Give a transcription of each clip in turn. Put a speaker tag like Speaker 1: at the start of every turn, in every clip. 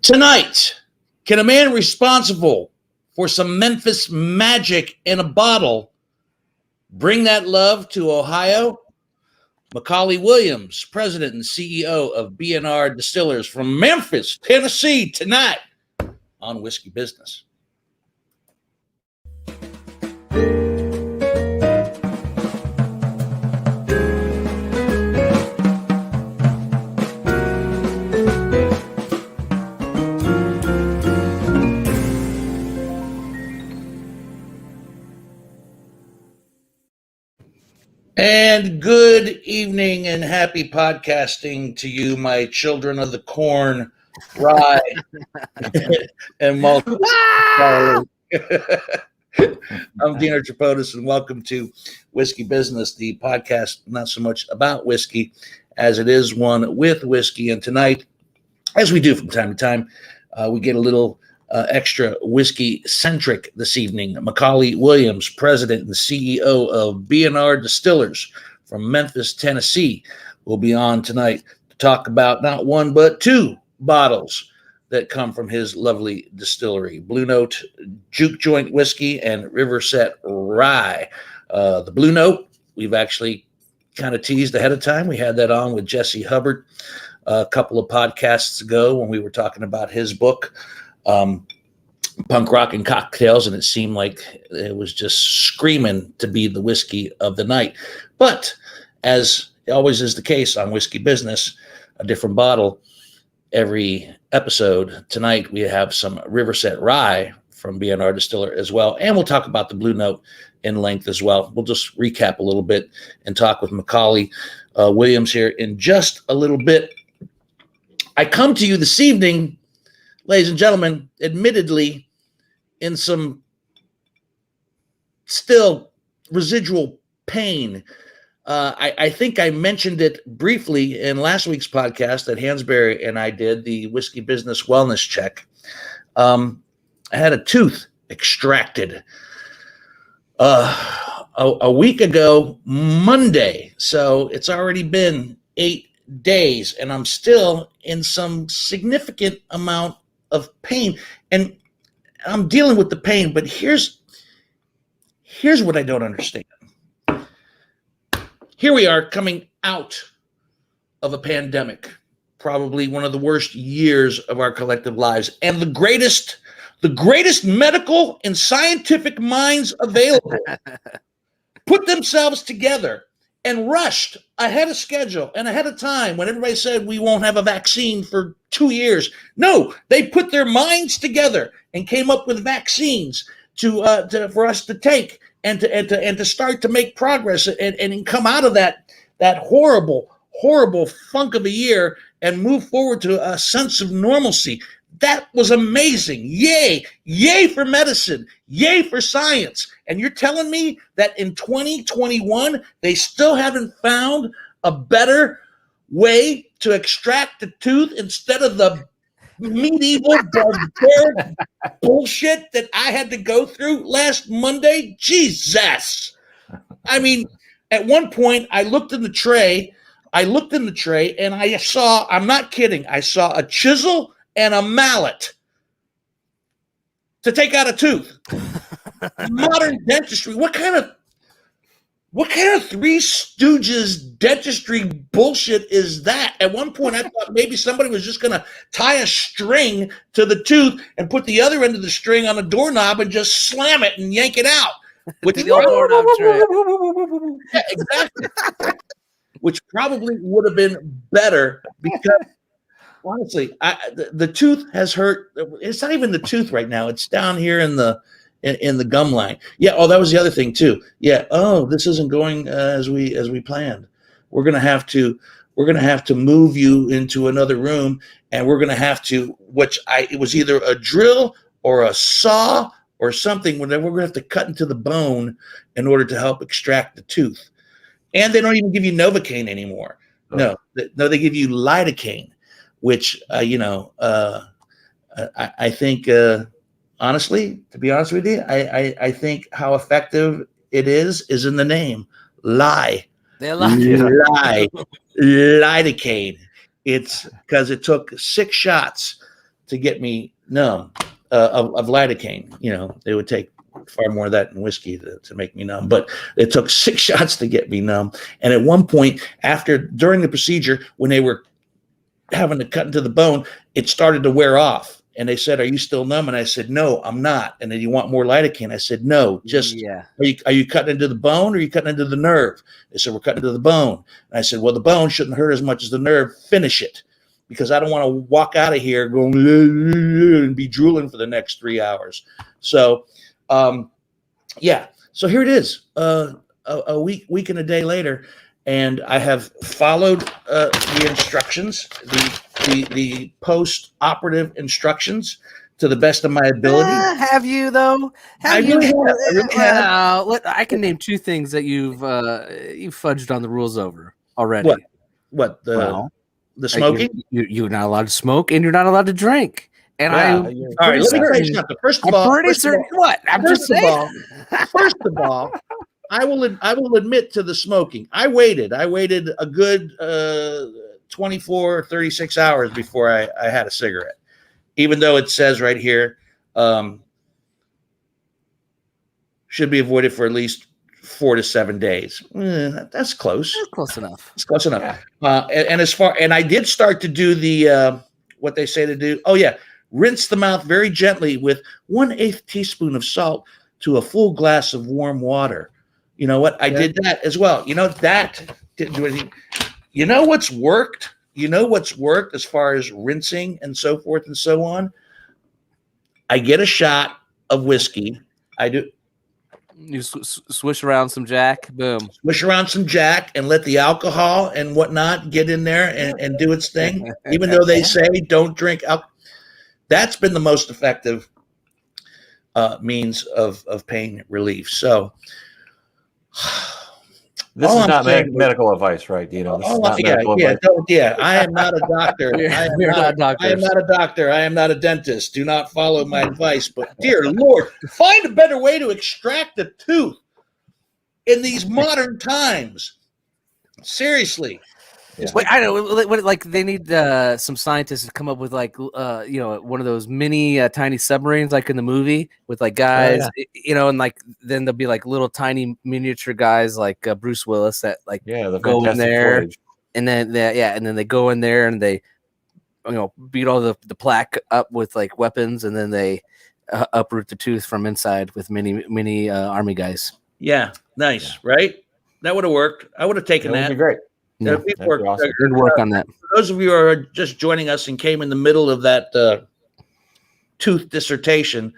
Speaker 1: Tonight, can a man responsible for some Memphis magic in a bottle bring that love to Ohio? McCauley Williams, president and CEO of B.R. Distillers from Memphis, Tennessee, tonight on Whiskey Business. And good evening and happy podcasting to you, my children of the corn, rye, and malt. I'm Dino Tripodis, and welcome to Whiskey Business, the podcast not so much about whiskey as it is one with whiskey. And tonight, as we do from time to time, we get a little extra whiskey-centric this evening. McCauley Williams, president and CEO of B.R. Distillers from Memphis, Tennessee, will be on tonight to talk about not one but two bottles that come from his lovely distillery: Blue Note Juke Joint Whiskey and Riverset Rye. The Blue Note, we've actually kind of teased ahead of time. We had that on with Jesse Hubbard a couple of podcasts ago when we were talking about his book, Punk Rock and Cocktails, and it seemed like it was just screaming to be the whiskey of the night. But as always is the case on Whiskey Business, a different bottle every episode. Tonight we have some Riverset Rye from B&R Distiller as well, and we'll talk about the Blue Note in length as well. We'll just recap a little bit and talk with McCauley Williams here in just a little bit. I come to you this evening, ladies and gentlemen, admittedly, in some still residual pain. I think I mentioned it briefly in last week's podcast that Hansberry and I did, the Whiskey Business Wellness Check. I had a tooth extracted a week ago, Monday. So it's already been 8 days, and I'm still in some significant amount of pain, and I'm dealing with the pain. But here's what I don't understand. Here we are coming out of a pandemic, probably one of the worst years of our collective lives, and the greatest medical and scientific minds available put themselves together and rushed ahead of schedule and ahead of time when everybody said we won't have a vaccine for 2 years. No, they put their minds together and came up with vaccines for us to take and to start to make progress and come out of that horrible funk of a year and move forward to a sense of normalcy. That was amazing. Yay for medicine. Yay for science. And you're telling me that in 2021, they still haven't found a better way to extract the tooth instead of the medieval barbaric bullshit that I had to go through last Monday? Jesus. I mean, at one point, I looked in the tray and I saw, I'm not kidding, I saw a chisel and a mallet to take out a tooth. Modern dentistry. What kind of Three Stooges dentistry bullshit is that? At one point, I thought maybe somebody was just going to tie a string to the tooth and put the other end of the string on a doorknob and just slam it and yank it out. Which
Speaker 2: the old doorknob trick.
Speaker 1: Yeah, exactly. Which probably would have been better because, honestly, the tooth has hurt. It's not even the tooth right now. It's down here in the gum line. Yeah. Oh, that was the other thing too. Yeah. Oh, this isn't going as we planned. We're gonna have to move you into another room, and we're gonna have to. It was either a drill or a saw or something. We're gonna have to cut into the bone in order to help extract the tooth. And they don't even give you Novocaine anymore. No, they give you lidocaine, which I think. Honestly, to be honest with you, I think how effective it is in the name. Lie. Lidocaine. It's because it took 6 shots to get me numb of lidocaine. You know, they would take far more of that in whiskey to make me numb, but it took 6 shots to get me numb. And at one point during the procedure, when they were having to cut into the bone, it started to wear off. And they said, "Are you still numb?" And I said, "No, I'm not." And then, "You want more lidocaine?" I said, "No, just are you cutting into the bone or are you cutting into the nerve?" They said, "We're cutting into the bone." And I said, "Well, the bone shouldn't hurt as much as the nerve. Finish it, because I don't want to walk out of here going and be drooling for the next 3 hours." So, so here it is, a week and a day later, and I have followed the instructions, the post-operative instructions to the best of my ability.
Speaker 2: Have you though?
Speaker 1: I really have.
Speaker 2: I can name 2 things that you've fudged on the rules over already.
Speaker 1: What the smoking?
Speaker 2: You're not allowed to smoke, and you're not allowed to drink. And
Speaker 1: all right, let me tell you something. First of all, first of all, I will admit to the smoking. I waited a good 24, 36 hours before I had a cigarette, even though it says right here, should be avoided for at least 4 to 7 days. That's close.
Speaker 2: That's close enough.
Speaker 1: It's close enough. Yeah. And I did start to do the what they say to do. Oh yeah. Rinse the mouth very gently with 1/8 teaspoon of salt to a full glass of warm water. You know what? I did that as well. You know, that didn't do anything. You know what's worked? You know what's worked as far as rinsing and so forth and so on? I get a shot of whiskey. I do.
Speaker 2: You swish around some Jack. Boom.
Speaker 1: Swish around some Jack and let the alcohol and whatnot get in there and do its thing. Even though they say don't drink alcohol. That's been the most effective means of pain relief. So
Speaker 3: this is not medical advice, right, Dino? This is not medical advice.
Speaker 1: I am not a doctor. I am not a doctor. I am not a dentist. Do not follow my advice. But dear Lord, find a better way to extract a tooth in these modern times. Seriously.
Speaker 2: Yeah. Wait, I know. Like they need some scientists to come up with like one of those mini tiny submarines, like in the movie, with like guys, and like then there'll be like little tiny miniature guys like Bruce Willis that like go in there, footage. And then they go in there and they beat all the plaque up with like weapons, and then they uproot the tooth from inside with mini army guys.
Speaker 1: Yeah, nice, right? That would have worked. I would have taken that.
Speaker 3: Would be great.
Speaker 2: Yeah, awesome. Good work on that.
Speaker 1: For those of you who are just joining us and came in the middle of that tooth dissertation,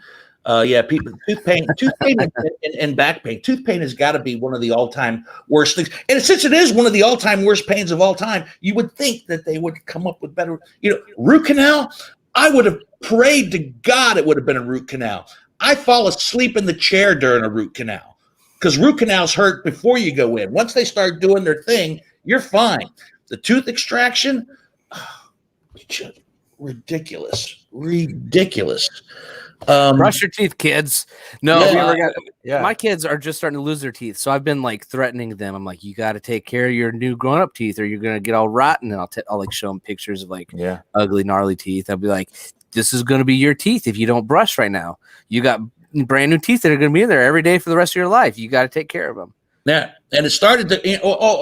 Speaker 1: people, tooth pain and back pain. Tooth pain has got to be one of the all-time worst things. And since it is one of the all-time worst pains of all time, you would think that they would come up with better. Root canal. I would have prayed to God it would have been a root canal. I fall asleep in the chair during a root canal because root canals hurt before you go in. Once they start doing their thing, you're fine. The tooth extraction, ridiculous.
Speaker 2: Brush your teeth, kids. No, my kids are just starting to lose their teeth, so I've been like threatening them. I'm like, you got to take care of your new grown-up teeth, or you're gonna get all rotten. And I'll like show them pictures of like ugly, gnarly teeth. I'll be like, this is gonna be your teeth if you don't brush right now. You got brand new teeth that are gonna be in there every day for the rest of your life. You got to take care of them.
Speaker 1: Yeah, and it started to.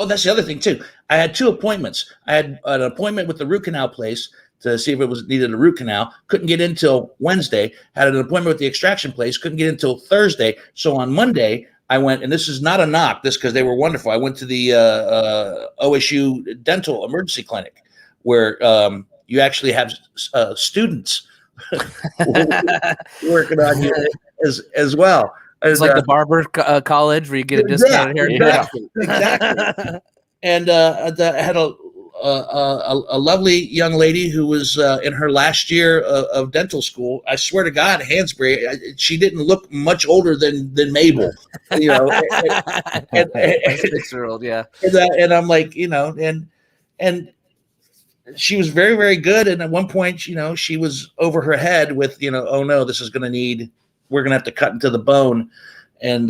Speaker 1: That's the other thing too. I had 2 appointments. I had an appointment with the root canal place to see if it was needed a root canal. Couldn't get in until Wednesday. Had an appointment with the extraction place. Couldn't get in until Thursday. So on Monday, I went, and this is not a knock, this because they were wonderful. I went to the OSU Dental Emergency Clinic, where you actually have students working on you as well.
Speaker 2: It's like the barber college where you get a discounted haircut.
Speaker 1: Exactly. And I had a lovely young lady who was in her last year of dental school. I swear to God, Hansberry, she didn't look much older than Mabel. And
Speaker 2: 6-year-old, yeah.
Speaker 1: And I'm like, and she was very, very good. And at one point, she was over her head with, oh no, this is going to need. We're going to have to cut into the bone. And,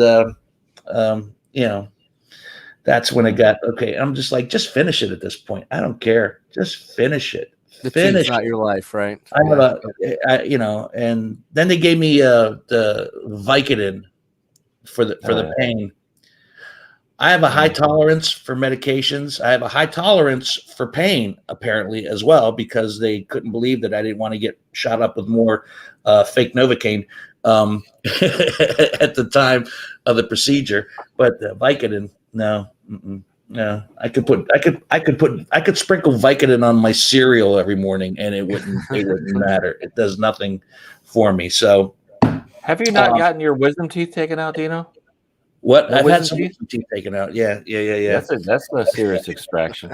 Speaker 1: that's when it got, okay. I'm just like, just finish it at this point. I don't care. Just finish it.
Speaker 2: The
Speaker 1: finished.
Speaker 2: tea's not your life, right?
Speaker 1: I have and then they gave me the Vicodin for the pain. I have a high tolerance for medications. I have a high tolerance for pain, apparently, as well, because they couldn't believe that I didn't want to get shot up with more fake Novocaine at the time of the procedure. But Vicodin, no. No, I could sprinkle Vicodin on my cereal every morning, and it wouldn't matter. It does nothing for me. So,
Speaker 3: have you not gotten your wisdom teeth taken out, Dino?
Speaker 1: What? No, I've had some wisdom teeth taken out. Yeah.
Speaker 3: That's a serious extraction.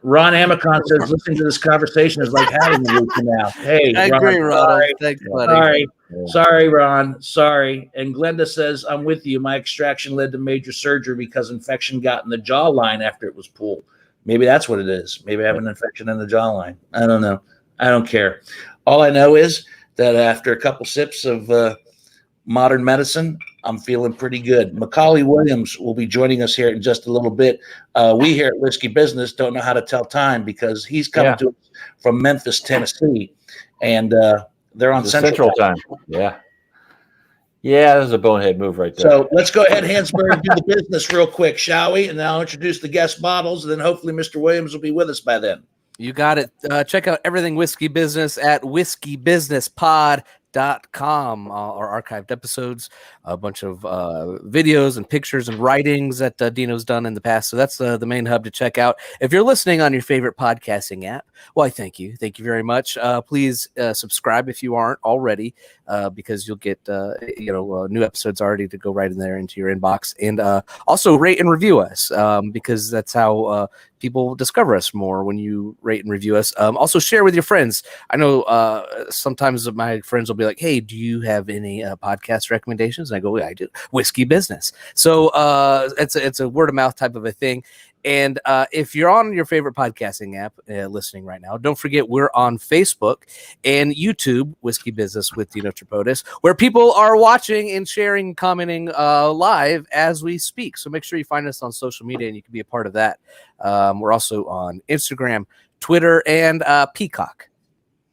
Speaker 1: Ron Amicon says, listening to this conversation is like having a root canal. Hey,
Speaker 2: I agree, Ron. Thanks, buddy.
Speaker 1: Sorry, Ron. Sorry. And Glenda says, I'm with you. My extraction led to major surgery because infection got in the jawline after it was pulled. Maybe that's what it is. Maybe I have an infection in the jawline. I don't know. I don't care. All I know is that after a couple sips of modern medicine, I'm feeling pretty good. McCauley Williams will be joining us here in just a little bit. We here at Whiskey Business don't know how to tell time because he's coming to us from Memphis, Tennessee, and they're on Central time.
Speaker 3: Yeah, that was a bonehead move right there.
Speaker 1: So let's go ahead, Hansberg, do the business real quick, shall we? And then I'll introduce the guest bottles, and then hopefully Mr. Williams will be with us by then.
Speaker 2: You got it. Check out everything Whiskey Business at whiskeybusinesspod.com. Our archived episodes, a bunch of videos and pictures and writings that Dino's done in the past. So that's the main hub to check out. If you're listening on your favorite podcasting app, well, I thank you. Thank you very much. Please subscribe if you aren't already, because you'll get new episodes already to go right in there into your inbox. And also rate and review us, because that's how people discover us more when you rate and review us. Also share with your friends. I know sometimes my friends will be like, hey, do you have any podcast recommendations? And I go, yeah, I do. Whiskey Business. So it's a word of mouth type of a thing. And if you're on your favorite podcasting app listening right now, don't forget we're on Facebook and YouTube, Whiskey Business with Dino Tripodis, where people are watching and sharing, commenting live as we speak. So make sure you find us on social media and you can be a part of that. We're also on Instagram, Twitter, and Peacock.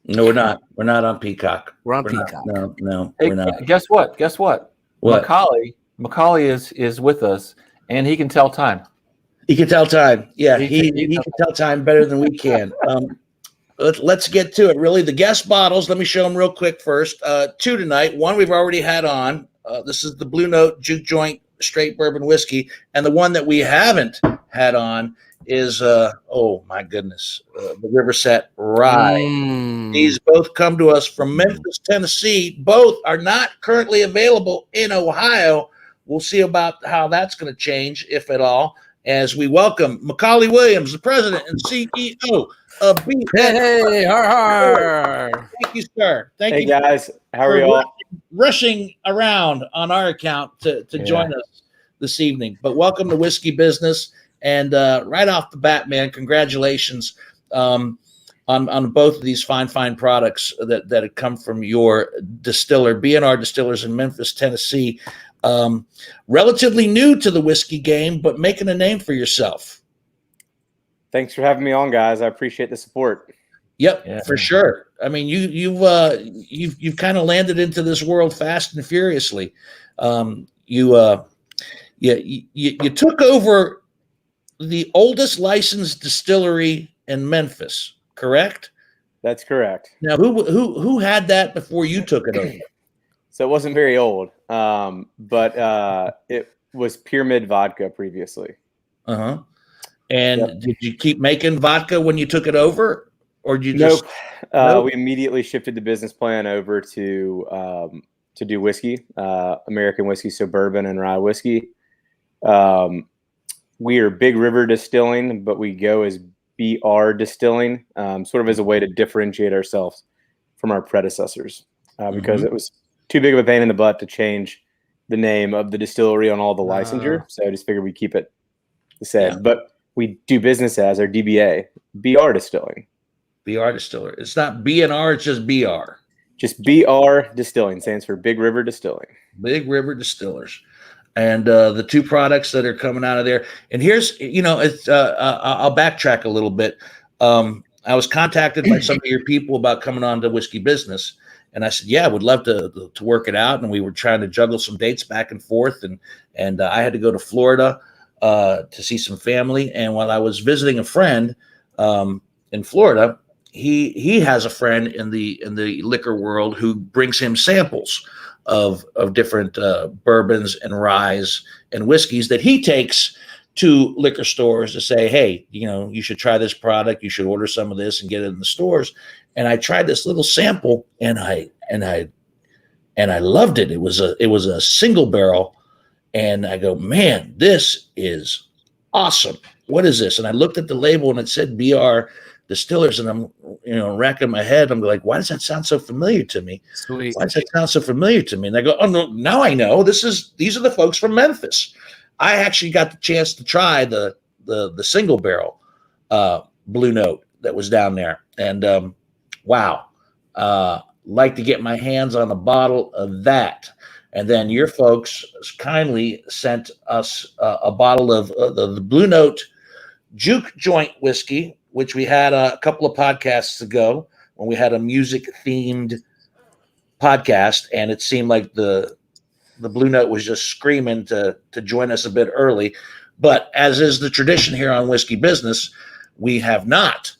Speaker 1: No, we're not. We're not on Peacock.
Speaker 2: We're on Peacock.
Speaker 1: No,
Speaker 3: hey,
Speaker 1: we're not.
Speaker 3: Guess what? What? Macaulay is with us, and he can tell time.
Speaker 1: He can tell time. Yeah, he can tell time better than we can. Let's get to it. Really, the guest bottles. Let me show them real quick first. Two tonight. One we've already had on. This is the Blue Note Juke Joint Straight Bourbon Whiskey, and the one that we haven't had on is oh my goodness, the Riverset Rye. These both come to us from Memphis, Tennessee. Both are not currently available in Ohio. We'll see about how that's going to change, if at all, as we welcome McCauley Williams, the president and CEO of B.R.
Speaker 2: Hey, har.
Speaker 1: Thank you, sir. Thank you,
Speaker 4: guys. How are you all?
Speaker 1: Rushing around on our account to join us this evening. But welcome to Whiskey Business. And right off the bat, man, congratulations on both of these fine products that have come from your distiller, B.R. Distillers in Memphis, Tennessee. Relatively new to the whiskey game, but making a name for yourself.
Speaker 4: Thanks for having me on, guys. I appreciate the support.
Speaker 1: Yep, for sure. I mean, you've kind of landed into this world fast and furiously. You took over the oldest licensed distillery in Memphis, correct?
Speaker 4: That's correct.
Speaker 1: Now, who had that before you took it over?
Speaker 4: So it wasn't very old, but it was Pyramid Vodka previously.
Speaker 1: And did you keep making vodka when you took it over, or did you just?
Speaker 4: Nope. We immediately shifted the business plan over to do whiskey, American whiskey, so bourbon and rye whiskey. We are Big River Distilling, but we go as B.R. Distilling, sort of as a way to differentiate ourselves from our predecessors, because it was too big of a pain in the butt to change the name of the distillery on all the licensure. So I just figured we'd keep it the same. Yeah. But we do business as our DBA, B.R. Distilling.
Speaker 1: B.R. Distiller. It's not B&R, it's just B.R.
Speaker 4: Just B.R. Distilling stands for Big River Distilling.
Speaker 1: Big River Distillers. And the two products that are coming out of there. And here's, it's I'll backtrack a little bit. I was contacted by some of your people about coming on to Whiskey Business. And I said, yeah, I would love to work it out. And we were trying to juggle some dates back and forth. And I had to go to Florida to see some family. And while I was visiting a friend in Florida, he has a friend in the liquor world who brings him samples of different bourbons and ryes and whiskeys that he takes to liquor stores to say, hey, you should try this product. You should order some of this and get it in the stores. And I tried this little sample, and I loved it. It was a single barrel, and I go, man, this is awesome. What is this? And I looked at the label, and it said B.R. Distillers, and I'm racking my head. I'm like, why does that sound so familiar to me?
Speaker 2: Sweet.
Speaker 1: Why does that sound so familiar to me? And I go, oh no, now I know. These are the folks from Memphis. I actually got the chance to try the single barrel Blue Note that was down there, and wow, like to get my hands on a bottle of that. And then your folks kindly sent us a bottle of the Blue Note Juke joint whiskey, which we had a couple of podcasts ago when we had a music themed podcast, and it seemed like the Blue Note was just screaming to join us a bit early. But as is the tradition here on Whiskey Business, we have not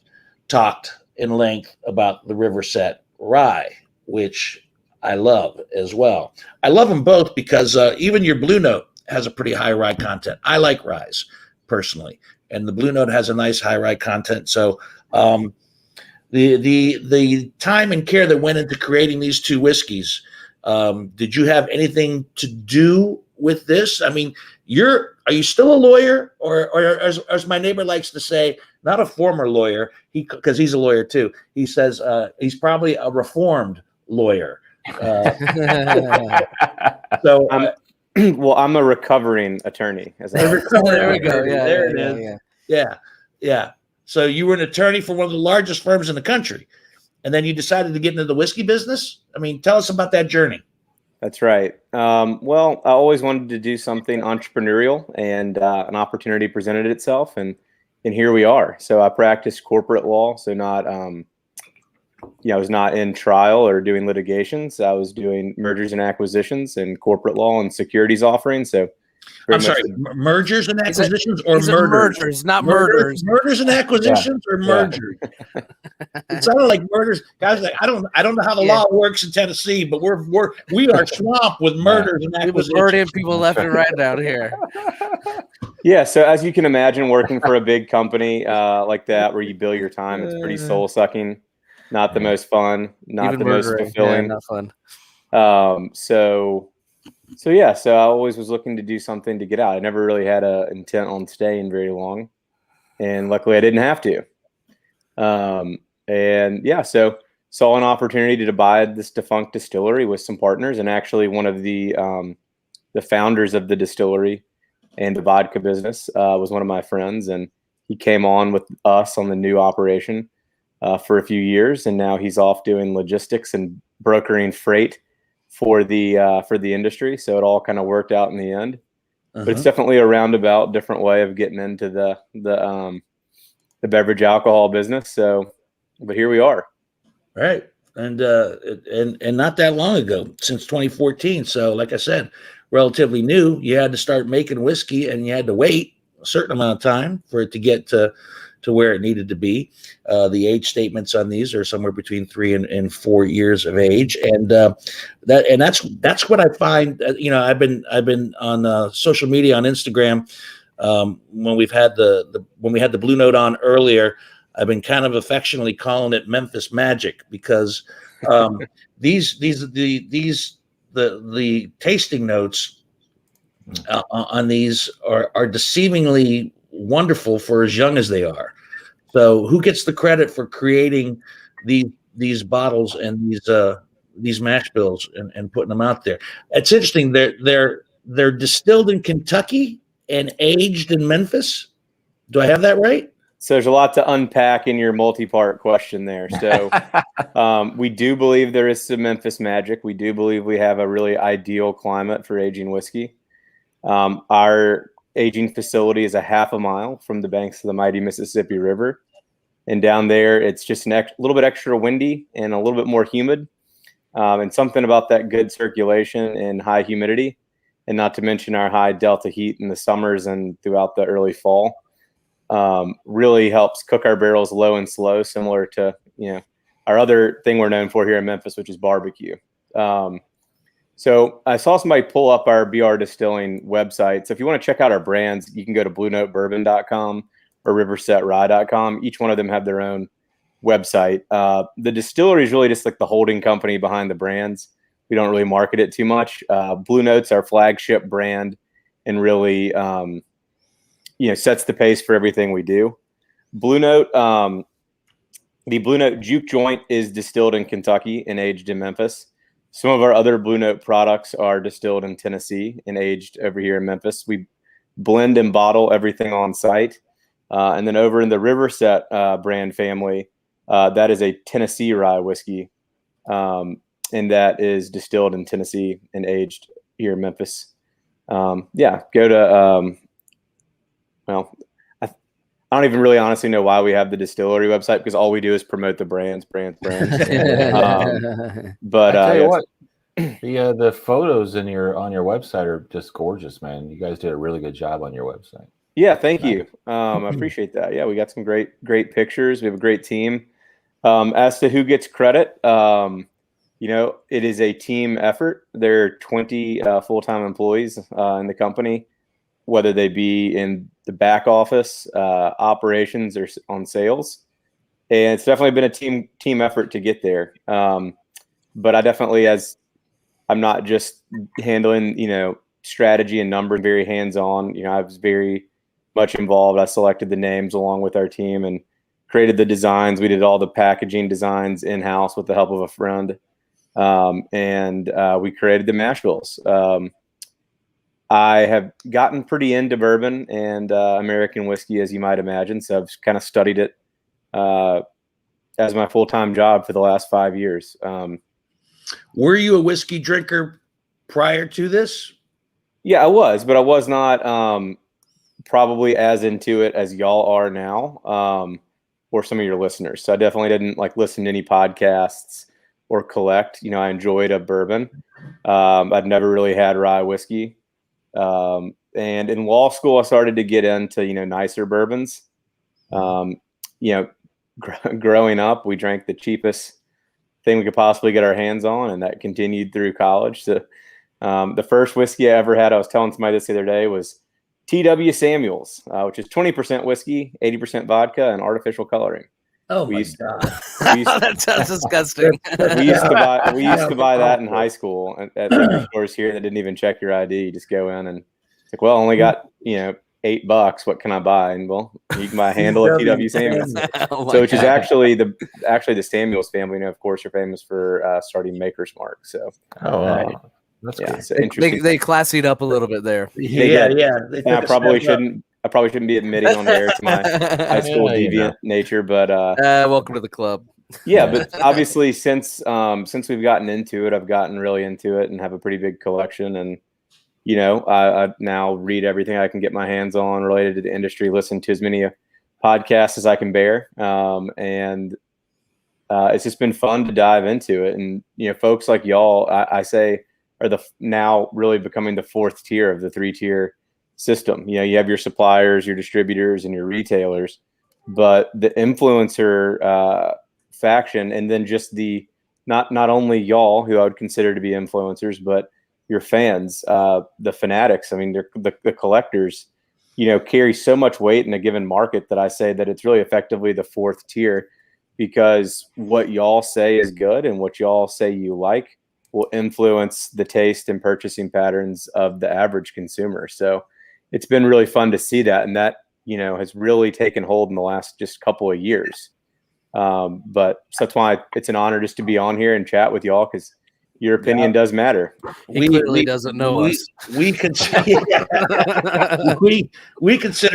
Speaker 1: talked in length about the Riverset rye, which I love as well. I love them both because even your Blue Note has a pretty high rye content. I like ryes personally, and the Blue Note has a nice high rye content. So the time and care that went into creating these two whiskeys, did you have anything to do with this? I mean, are you still a lawyer, or as my neighbor likes to say, not a former lawyer, because he's a lawyer too. He says he's probably a reformed lawyer. So,
Speaker 4: I'm a recovering attorney.
Speaker 2: There we go. Yeah,
Speaker 1: there it is. Yeah. So you were an attorney for one of the largest firms in the country, and then you decided to get into the whiskey business. I mean, tell us about that journey.
Speaker 4: That's right. Well, I always wanted to do something entrepreneurial, and an opportunity presented itself, and here we are. So I practiced corporate law, so not, I was not in trial or doing litigations. I was doing mergers and acquisitions and corporate law and securities offerings. So
Speaker 1: I'm sorry, mergers and acquisitions or murders?
Speaker 2: Murders, not murders.
Speaker 1: Murders and acquisitions or mergers? It sounded like murders. Guys, like, I don't know how the law works in Tennessee, but we are swamped with murders and acquisitions.
Speaker 2: We're murdering people left and right down here.
Speaker 4: Yeah, so as you can imagine, working for a big company like that, where you bill your time, it's pretty soul sucking. Not the most fun, not the most fulfilling.
Speaker 2: Yeah, not fun.
Speaker 4: So I always was looking to do something to get out. I never really had an intent on staying very long, and luckily I didn't have to. So saw an opportunity to buy this defunct distillery with some partners, and actually one of the founders of the distillery and the vodka business was one of my friends, and he came on with us on the new operation for a few years, and now he's off doing logistics and brokering freight for the industry. So it all kind of worked out in the end. But it's definitely a roundabout, different way of getting into the beverage alcohol business. So, but here we are.
Speaker 1: Right. And not that long ago, since 2014. So like I said, relatively new. You had to start making whiskey, and you had to wait a certain amount of time for it to get to where it needed to be. The age statements on these are somewhere between 3 and 4 years of age, and that's what I find. I've been on social media, on Instagram, when we had the Blue Note on earlier. I've been kind of affectionately calling it Memphis Magic, because the tasting notes on these are deceivingly wonderful for as young as they are. So who gets the credit for creating these bottles and these mash bills and putting them out there? It's interesting. They're distilled in Kentucky and aged in Memphis. Do I have that right?
Speaker 4: So there's a lot to unpack in your multi-part question there. So we do believe there is some Memphis magic. We do believe we have a really ideal climate for aging whiskey. Our aging facility is a half a mile from the banks of the mighty Mississippi River. And down there, it's just a little bit extra windy and a little bit more humid. And something about that good circulation and high humidity, and not to mention our high delta heat in the summers and throughout the early fall, really helps cook our barrels low and slow, similar to, our other thing we're known for here in Memphis, which is barbecue. So I saw somebody pull up our B.R. Distilling website. So if you want to check out our brands, you can go to BlueNoteBourbon.com or RiversetRye.com. Each one of them have their own website. The Distillery is really just like the holding company behind the brands. We don't really market it too much. Blue Note's our flagship brand and really, sets the pace for everything we do. Blue Note, the Blue Note Juke joint is distilled in Kentucky and aged in Memphis. Some of our other Blue Note products are distilled in Tennessee and aged over here in Memphis. We blend and bottle everything on site. And then over in the Riverset brand family, that is a Tennessee rye whiskey. And that is distilled in Tennessee and aged here in Memphis. Go to, I don't even really honestly know why we have the Distillery website, because all we do is promote the brands. But
Speaker 3: I tell you what, the photos on your website are just gorgeous, man. You guys did a really good job on your website.
Speaker 4: Yeah, thank you. I appreciate that. Yeah, we got some great pictures. We have a great team. As to who gets credit, it is a team effort. There are 20 full-time employees in the company, whether they be in the back office, operations, or on sales. And it's definitely been a team effort to get there. But I definitely, as I'm not just handling, strategy and numbers, very hands-on. I was very much involved. I selected the names along with our team and created the designs. We did all the packaging designs in-house with the help of a friend. And we created the mash bills. I have gotten pretty into bourbon and American whiskey, as you might imagine. So I've kind of studied it as my full-time job for the last 5 years.
Speaker 1: Were you a whiskey drinker prior to this?
Speaker 4: Yeah, I was, but I was not probably as into it as y'all are now, or some of your listeners. So I definitely didn't listen to any podcasts or collect. I enjoyed a bourbon. I've never really had rye whiskey. And in law school, I started to get into, nicer bourbons. Growing up, we drank the cheapest thing we could possibly get our hands on, and that continued through college. So the first whiskey I ever had, I was telling somebody this the other day, was T.W. Samuel's, which is 20% whiskey, 80% vodka, and artificial coloring.
Speaker 1: Oh my God!
Speaker 2: That sounds disgusting.
Speaker 4: We used to buy that in high school at liquor stores here that didn't even check your ID. You just go in and it's like, well, I only got $8. What can I buy? And well, you can buy a handle of T.W. Samuel's. Which is actually the Samuel's family. Of course, are famous for starting Maker's Mark. So
Speaker 3: that's cool.
Speaker 4: So interesting.
Speaker 2: They classied up a little bit there.
Speaker 1: Yeah.
Speaker 4: And I probably shouldn't be admitting on air to my high school deviant nature, but
Speaker 2: welcome to the club.
Speaker 4: Yeah, but obviously since we've gotten into it, I've gotten really into it and have a pretty big collection. And I now read everything I can get my hands on related to the industry, listen to as many podcasts as I can bear, and it's just been fun to dive into it. And folks like y'all, I say, are now really becoming the fourth tier of the 3-tier system. You have your suppliers, your distributors, and your retailers, but the influencer faction, and then just the not only y'all, who I would consider to be influencers, but your fans, the fanatics. I mean, the collectors, carry so much weight in a given market that I say that it's really effectively the fourth tier, because what y'all say is good and what y'all say you like will influence the taste and purchasing patterns of the average consumer. So it's been really fun to see that. And that, has really taken hold in the last just couple of years. So that's why it's an honor just to be on here and chat with y'all, because your opinion does matter.
Speaker 2: He clearly doesn't know us.
Speaker 1: We consider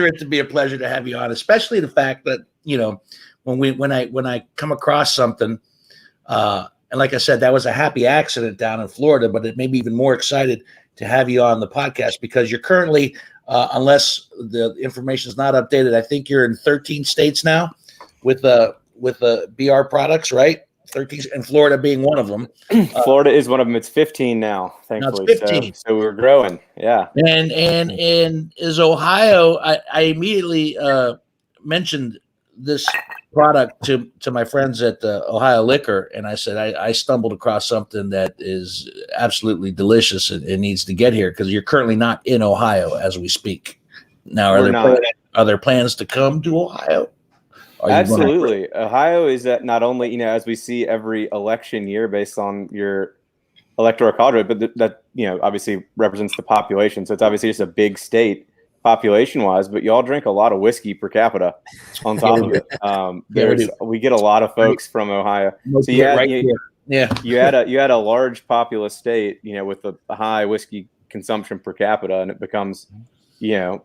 Speaker 1: it to be a pleasure to have you on, especially the fact that, when I come across something, and like I said, that was a happy accident down in Florida, but it made me even more excited to have you on the podcast, because you're currently, unless the information is not updated, I think you're in 13 states now with B.R products, right? 13, and Florida being one of them.
Speaker 4: Florida is one of them. It's 15 now, thankfully.
Speaker 1: Now it's 15.
Speaker 4: So we're growing. Yeah.
Speaker 1: And is Ohio? I immediately mentioned this product to my friends at Ohio Liquor, and I said I stumbled across something that is absolutely delicious and it needs to get here because you're currently not in Ohio as we speak. Now, are there plans to come to Ohio?
Speaker 4: Absolutely. Ohio is that not only, as we see every election year based on your electoral college, but that, obviously represents the population. So it's obviously just a big state population wise, but y'all drink a lot of whiskey per capita on top of it. We get a lot of folks from Ohio. So you had a large populous state, with a high whiskey consumption per capita, and it becomes, a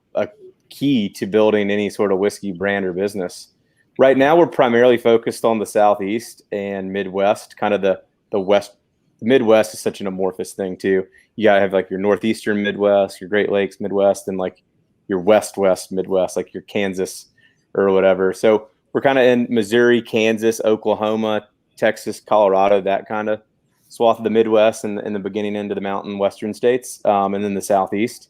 Speaker 4: key to building any sort of whiskey brand or business. Right now, we're primarily focused on the Southeast and Midwest. Kind of the West. The Midwest is such an amorphous thing too. You gotta have like your Northeastern Midwest, your Great Lakes Midwest, and like your West Midwest, like your Kansas or whatever. So we're kind of in Missouri, Kansas, Oklahoma, Texas, Colorado, that kind of swath of the Midwest and the beginning end of the mountain western states, and then the Southeast.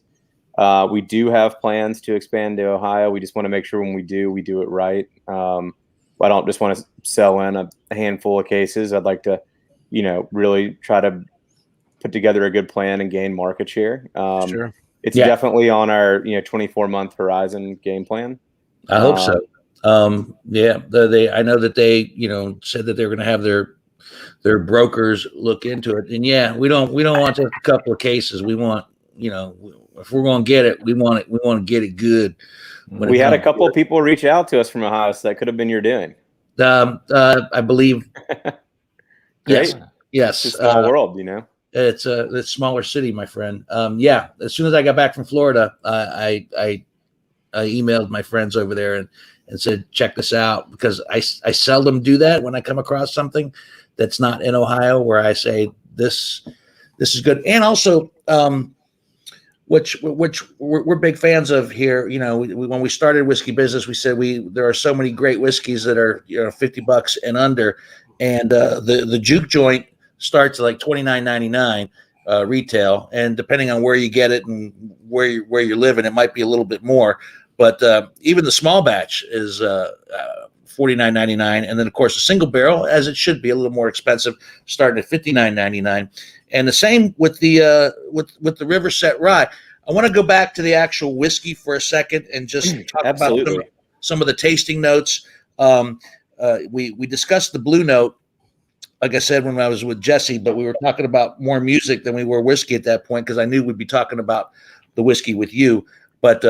Speaker 4: We do have plans to expand to Ohio. We just want to make sure when we do it right. I don't just want to sell in a handful of cases. I'd like to, really try to put together a good plan and gain market share.
Speaker 2: Sure.
Speaker 4: It's definitely on our, 24-month horizon game plan.
Speaker 1: I hope so. I know that they, said that they were going to have their brokers look into it. And we don't want just a couple of cases. We want, if we're going to get it, we want to get it good.
Speaker 4: We had a couple of people reach out to us from Ohio, so that could have been your doing.
Speaker 1: I believe. Yes.
Speaker 4: It's a small world,
Speaker 1: It's a smaller city, my friend. As soon as I got back from Florida, I emailed my friends over there and said, check this out, because I seldom do that when I come across something that's not in Ohio, where I say this is good. And also, which we're big fans of here. When we started whiskey business, we said there are so many great whiskeys that are $50 and under, and the Juke joint starts at like $29.99 retail, and depending on where you get it and where you're living, it might be a little bit more. But even the small batch is $49.99, and then of course the single barrel, as it should be, a little more expensive, starting at $59.99. And the same with the with the Riverset rye. I want to go back to the actual whiskey for a second and just talk about some of the tasting notes. We discussed the blue note, like I said, when I was with Jesse, but we were talking about more music than we were whiskey at that point, because I knew we'd be talking about the whiskey with you. But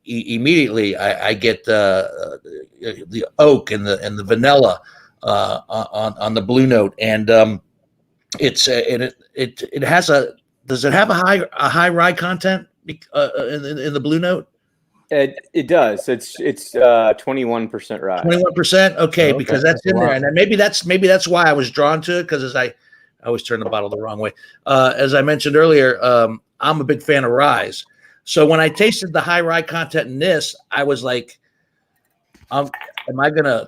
Speaker 1: immediately I get the oak and the vanilla on the blue note, and it has does it have a high rye content in the blue note?
Speaker 4: It does. It's 21% rye.
Speaker 1: 21%. Okay, because that's in there, and maybe that's why I was drawn to it, because as I always turn the bottle the wrong way. As I mentioned earlier, I'm a big fan of ryes. So when I tasted the high rye content in this, I was like, am I gonna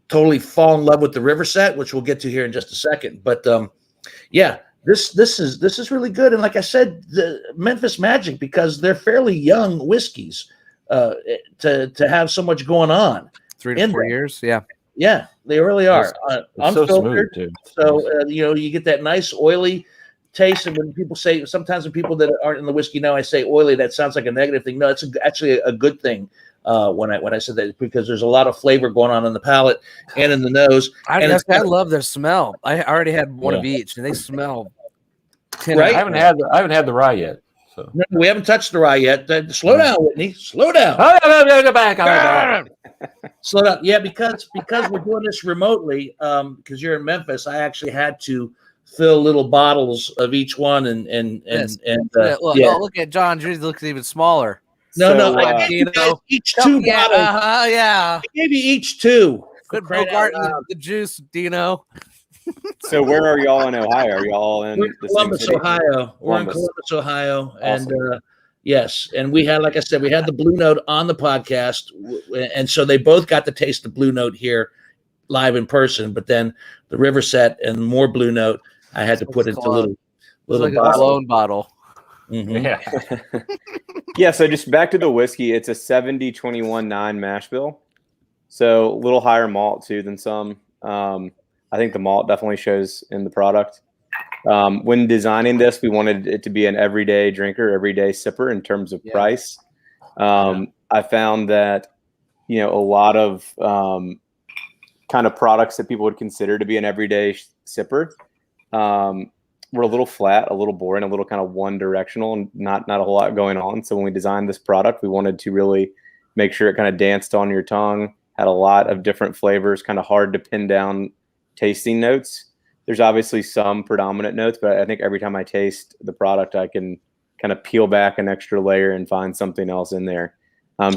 Speaker 1: totally fall in love with the Riverset, which we'll get to here in just a second. But this is really good. And like I said, the Memphis Magic, because they're fairly young whiskeys, to have so much going on.
Speaker 2: 3 to 4 years,
Speaker 1: yeah, they really are. Unfiltered,
Speaker 3: so smooth,
Speaker 1: so you get that nice oily taste. And when people say, sometimes when people that aren't in the whiskey know I say oily, that sounds like a negative thing. No, it's actually a good thing. When I said that, because there's a lot of flavor going on in the palate and in the nose.
Speaker 2: I love their smell. I already had one of each, and they smell.
Speaker 1: Right?
Speaker 3: I haven't had the rye yet. So
Speaker 1: no, we haven't touched the rye yet. Slow down, Whitney. Slow down.
Speaker 3: Go back.
Speaker 1: Slow down. Yeah, because we're doing this remotely. Because you're in Memphis, I actually had to fill little bottles of each one,
Speaker 2: look at John. Yours looks even smaller.
Speaker 1: No, I gave you each two bottles. I gave you each two.
Speaker 2: Good Bogart and the juice, Dino.
Speaker 4: So where are y'all in Ohio? Are y'all in
Speaker 1: Columbus, Ohio? We're in Columbus, Ohio,
Speaker 4: awesome.
Speaker 1: Yes, and we had, like I said, we had the Blue Note on the podcast, and so they both got to taste the Blue Note here live in person. But then the Riverset and more Blue Note, I had to put into little
Speaker 2: like
Speaker 1: bottles.
Speaker 2: a cologne bottle.
Speaker 1: Mhm.
Speaker 3: Yeah.
Speaker 4: Yeah, so just back to the whiskey, it's a 70-21-9 mash bill. So a little higher malt too than some. I think the malt definitely shows in the product. When designing this, we wanted it to be an everyday drinker, everyday sipper in terms of price. I found that, a lot of kind of products that people would consider to be an everyday sipper were a little flat, a little boring, a little kind of one directional, and not a whole lot going on. So when we designed this product, we wanted to really make sure it kind of danced on your tongue, had a lot of different flavors, kind of hard to pin down tasting notes. There's obviously some predominant notes, but I think every time I taste the product, I can kind of peel back an extra layer and find something else in there.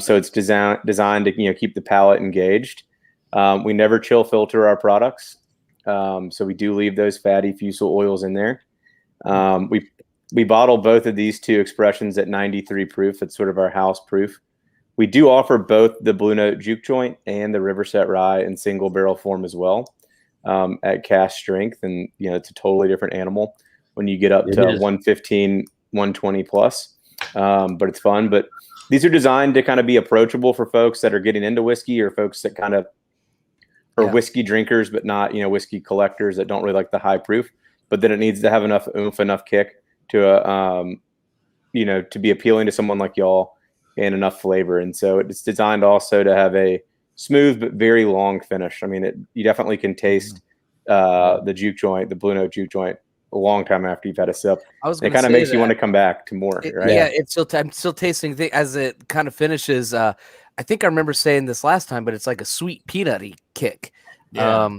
Speaker 4: So it's designed to keep the palate engaged. We never chill filter our products, so we do leave those fatty fusel oils in there. We bottle both of these two expressions at 93 proof. It's sort of our house proof. We do offer both the Blue Note Juke Joint and the Riverset Rye in single barrel form as well, at cask strength. And, it's a totally different animal when you get up to 115, 120 plus. But it's fun. But these are designed to kind of be approachable for folks that are getting into whiskey, or folks that kind of are whiskey drinkers, but not, whiskey collectors that don't really like the high proof. But then it needs to have enough oomph, enough kick to, to be appealing to someone like y'all, and enough flavor. And so it's designed also to have a smooth but very long finish. I mean, you definitely can taste the Juke Joint, the Blue Note Juke Joint, a long time after you've had a sip. It kind of makes you want to come back to more, right?
Speaker 2: Yeah, I'm still tasting as it kind of finishes. I think I remember saying this last time, but it's like a sweet peanutty kick.
Speaker 1: Yeah.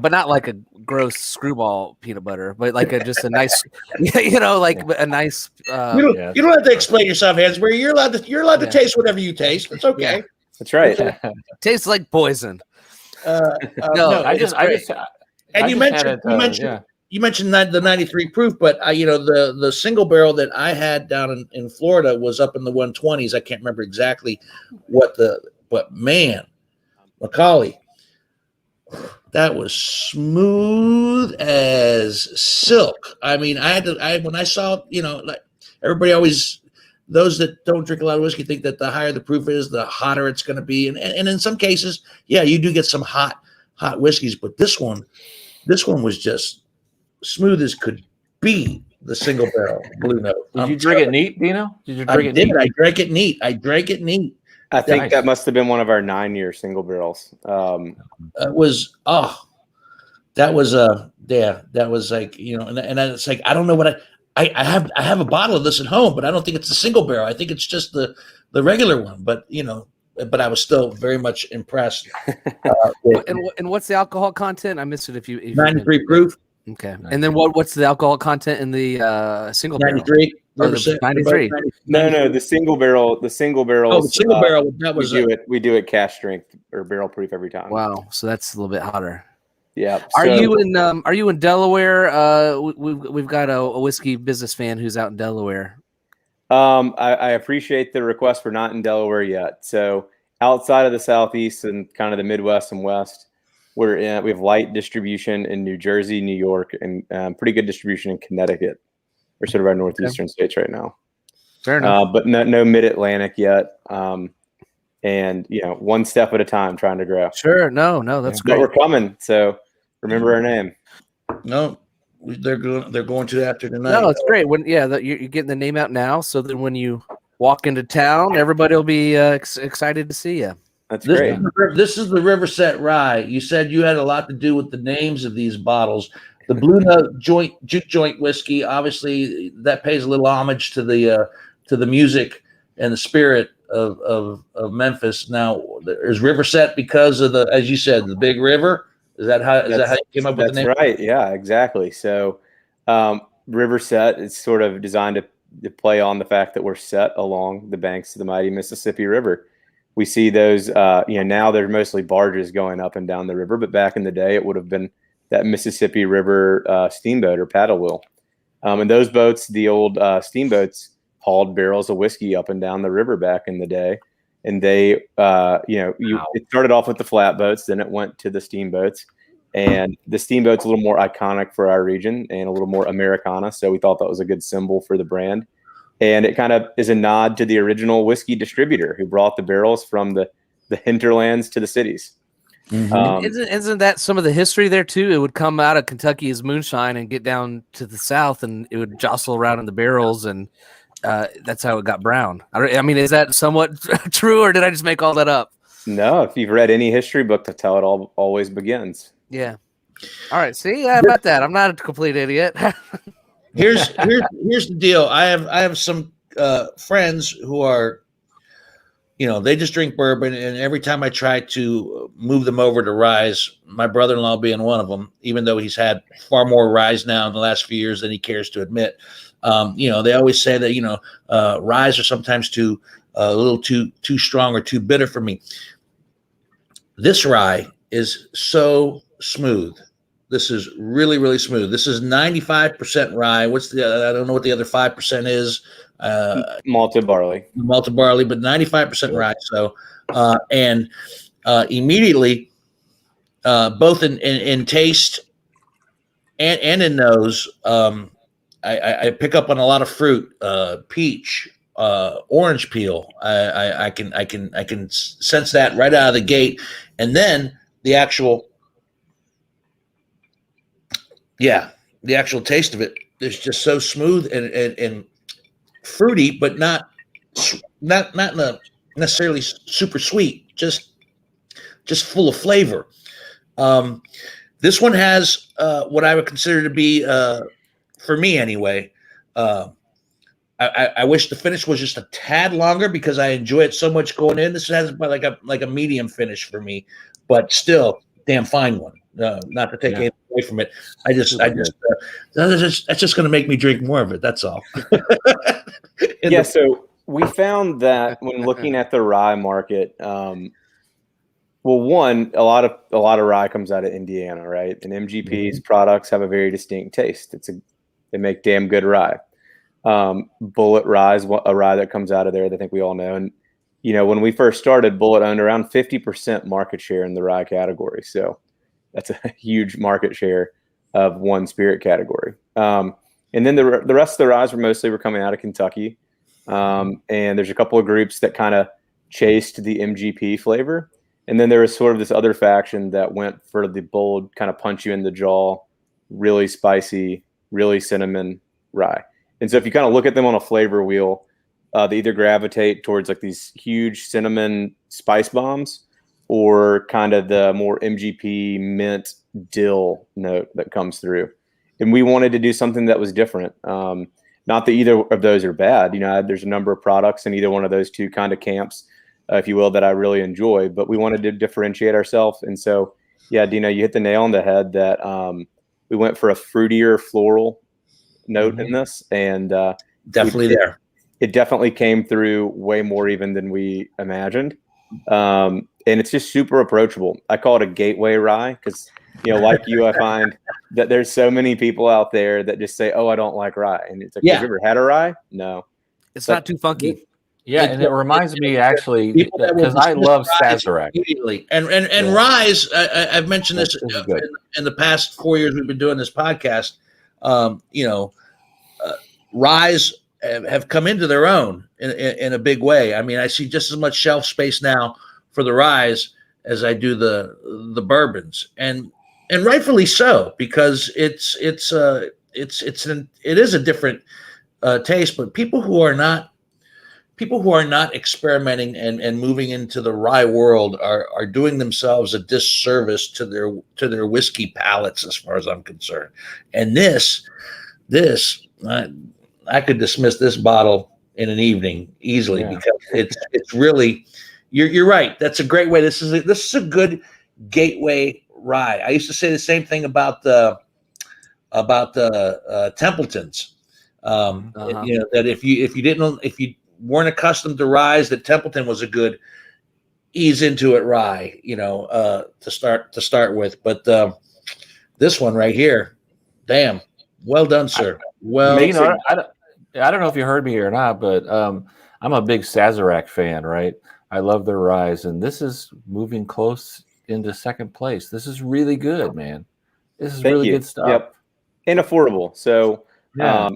Speaker 2: But not like a gross screwball peanut butter, but like just a nice, a nice.
Speaker 1: You don't have to explain yourself, Hansberry. You're allowed to taste whatever you taste. It's okay.
Speaker 2: Yeah.
Speaker 4: That's right.
Speaker 2: Tastes like poison.
Speaker 1: No, you mentioned that the 93 proof, but the single barrel that I had down in Florida was up in the 120s. I can't remember exactly but man, Macaulay, that was smooth as silk. I mean, when I saw, like everybody always, those that don't drink a lot of whiskey think that the higher the proof is, the hotter it's going to be. And in some cases, you do get some hot whiskeys, but this one was just smooth as could be, the single barrel Blue Note.
Speaker 3: Did you drink it neat, Dino? Did you drink it neat?
Speaker 1: I drank it neat.
Speaker 4: I think that must have been one of our 9-year single barrels.
Speaker 1: That was like, and it's like, I don't know what I have a bottle of this at home, but I don't think it's a single barrel. I think it's just the regular one, but but I was still very much impressed.
Speaker 2: And what's the alcohol content? I missed it. If you
Speaker 1: 93 proof.
Speaker 2: Okay. And then what's the alcohol content in the single barrel?
Speaker 1: 93.
Speaker 2: 93.
Speaker 4: No, the single barrel. The single barrel.
Speaker 1: Oh, the single barrel. That was
Speaker 4: we do it cask strength or barrel proof every time.
Speaker 2: Wow. So that's a little bit hotter.
Speaker 4: Yeah.
Speaker 2: Are you in Delaware? We've got a whiskey business fan who's out in Delaware.
Speaker 4: I appreciate the request. We're not in Delaware yet. So outside of the Southeast and kind of the Midwest and West, we have light distribution in New Jersey, New York, and pretty good distribution in Connecticut. We're sort of our northeastern states right now.
Speaker 2: Fair enough.
Speaker 4: But no Mid-Atlantic yet. And one step at a time, trying to grow.
Speaker 2: Sure. No, that's great.
Speaker 4: But we're coming. So remember our name.
Speaker 1: No, they're going to after tonight.
Speaker 2: No, it's great. You're getting the name out now, so that when you walk into town, everybody will be excited to see you.
Speaker 4: That's great.
Speaker 1: This is the Riverset Rye. You said you had a lot to do with the names of these bottles. The Blue Note Juke Joint whiskey, obviously, that pays a little homage to the music and the spirit of Memphis. Now, is Riverset because of as you said, the big river? Is that how you came up with the name?
Speaker 4: That's right. Yeah, exactly. So, Riverset is sort of designed to play on the fact that we're set along the banks of the mighty Mississippi River. We see those, now they're mostly barges going up and down the river, but back in the day, it would have been that Mississippi River steamboat or paddle wheel. And those boats, the old steamboats, hauled barrels of whiskey up and down the river back in the day. And they, it started off with the flatboats, then it went to the steamboats. And the steamboat's a little more iconic for our region and a little more Americana. So we thought that was a good symbol for the brand. And it kind of is a nod to the original whiskey distributor who brought the barrels from the hinterlands to the cities.
Speaker 2: Mm-hmm. Isn't that some of the history there too? It would come out of Kentucky as moonshine and get down to the south, and it would jostle around in the barrels, and that's how it got brown. I mean, is that somewhat true, or did I just make all that up?
Speaker 4: No, if you've read any history book, that's how it always begins.
Speaker 2: Yeah. All right. See, how about that? I'm not a complete idiot.
Speaker 1: Here's the deal. I have some friends who are, they just drink bourbon, and every time I try to move them over to rye, my brother-in-law being one of them, even though he's had far more rye now in the last few years than he cares to admit, they always say that rye are sometimes a little too strong or too bitter for me. This rye is so smooth. This is really, really smooth. This is 95% rye. I don't know what the other 5% is.
Speaker 4: Malted barley,
Speaker 1: but 95% rye. So, immediately, both in taste and in nose, I pick up on a lot of fruit, peach, orange peel. I can sense that right out of the gate, and then the actual taste of it is just so smooth and fruity, but not necessarily super sweet, just full of flavor. This one has what I would consider to be, for me anyway, I wish the finish was just a tad longer because I enjoy it so much going in. This has like a medium finish for me, but still damn fine one. Not to take anything away from it. That's just going to make me drink more of it. That's all.
Speaker 4: So we found that when looking at the rye market, one, a lot of rye comes out of Indiana, right? And MGP's products have a very distinct taste. They make damn good rye. Bullet rye is a rye that comes out of there that I think we all know. And when we first started, Bullet owned around 50% market share in the rye category. So that's a huge market share of one spirit category. And then the rest of the ryes were coming out of Kentucky. And there's a couple of groups that kind of chased the MGP flavor. And then there was sort of this other faction that went for the bold, kind of punch you in the jaw, really spicy, really cinnamon rye. And so if you kind of look at them on a flavor wheel, they either gravitate towards like these huge cinnamon spice bombs or kind of the more MGP mint dill note that comes through. And we wanted to do something that was different. Not that either of those are bad. There's a number of products in either one of those two kind of camps, if you will, that I really enjoy. But we wanted to differentiate ourselves. And so, Dino, you hit the nail on the head that we went for a fruitier floral note in this. And
Speaker 1: definitely there.
Speaker 4: It definitely came through way more even than we imagined. And it's just super approachable. I call it a gateway rye because, like you, I find that there's so many people out there that just say, "Oh, I don't like rye," and it's like, "Have you ever had a rye?" No,
Speaker 2: it's not too funky.
Speaker 3: Yeah, and it reminds me actually because I love Sazerac.
Speaker 1: And ryes. I've mentioned this in the past 4 years we've been doing this podcast. Ryes have come into their own in a big way. I mean, I see just as much shelf space now for the ryes as I do the bourbons, and rightfully so, because it is a different taste. But people who are not experimenting and moving into the rye world are doing themselves a disservice to their whiskey palates, as far as I'm concerned. And this I could dismiss this bottle in an evening easily because it's really. You're right. That's a great way. This is a good gateway rye. I used to say the same thing about the Templetons. That if you weren't accustomed to ryes, that Templeton was a good ease into it rye. To start with. But this one right here, damn, well done, sir. Well,
Speaker 3: I don't know if you heard me or not, but I'm a big Sazerac fan, right? I love their rise, and this is moving close into second place. This is really good, man. This is
Speaker 4: Thank
Speaker 3: really
Speaker 4: you.
Speaker 3: good stuff.
Speaker 4: Yep. And affordable. So,
Speaker 3: Yeah.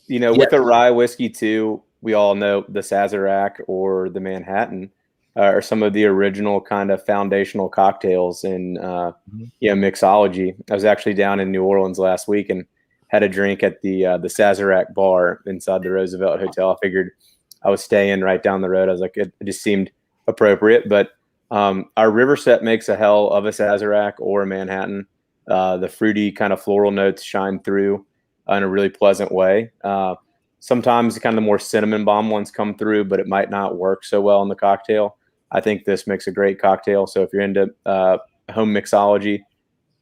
Speaker 4: with a rye whiskey too, we all know the Sazerac or the Manhattan are some of the original kind of foundational cocktails in, mixology. I was actually down in New Orleans last week and had a drink at the Sazerac bar inside the Roosevelt Hotel. I figured I was staying right down the road. I was like, it just seemed appropriate. But our Riverset makes a hell of a Sazerac or a Manhattan. The fruity kind of floral notes shine through in a really pleasant way. Sometimes kind of the more cinnamon bomb ones come through, but it might not work so well in the cocktail. I think this makes a great cocktail. So if you're into home mixology,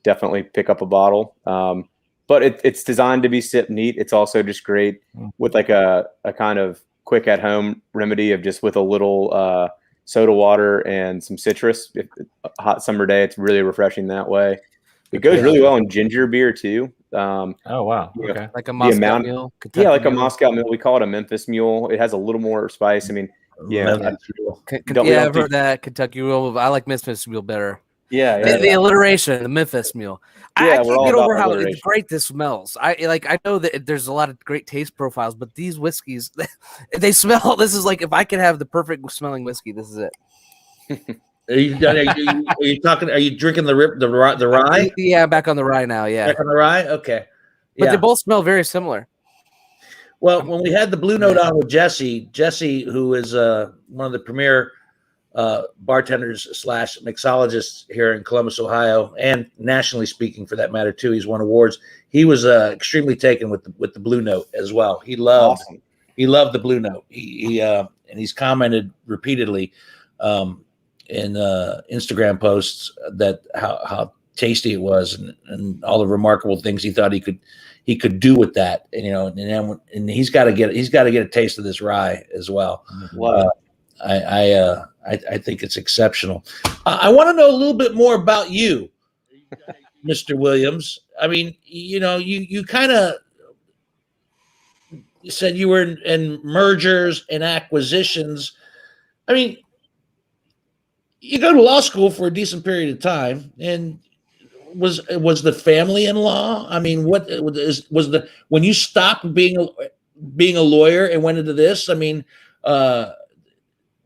Speaker 4: definitely pick up a bottle. But it's designed to be sip neat. It's also just great with like a kind of quick at home remedy of just with a little soda water and some citrus. If a hot summer day, it's really refreshing that way. It goes really well in ginger beer too.
Speaker 3: Oh wow! Okay,
Speaker 2: Like a Moscow Mule.
Speaker 4: Yeah, like a Moscow Mule. We call it a Memphis Mule. It has a little more spice. I mean,
Speaker 1: Memphis Mule.
Speaker 2: I've heard that Kentucky Mule. I like Memphis Mule better.
Speaker 4: Yeah,
Speaker 2: The alliteration, the Memphis Mule. I can't get over how great this smells. I know that there's a lot of great taste profiles, but these whiskeys, they smell. This is like if I could have the perfect smelling whiskey, this is it.
Speaker 1: Are you talking? Are you drinking the rye?
Speaker 2: Yeah, back on the rye now. Yeah,
Speaker 1: back on the rye. Okay,
Speaker 2: but they both smell very similar.
Speaker 1: Well, when we had the Blue Note on with Jesse, who is one of the premier bartenders / mixologists here in Columbus, Ohio, and nationally speaking for that matter too. He's won awards. He was extremely taken with the Blue Note as well. He loved the Blue Note. And he's commented repeatedly in Instagram posts that how tasty it was and all the remarkable things he thought he could do with that. And he's got to get a taste of this rye as well. I think it's exceptional. I want to know a little bit more about you, Mr. Williams. I mean, you kind of said you were in mergers and acquisitions. I mean, you go to law school for a decent period of time, and was the family in law? I mean, what was when you stopped being a lawyer and went into this? I mean,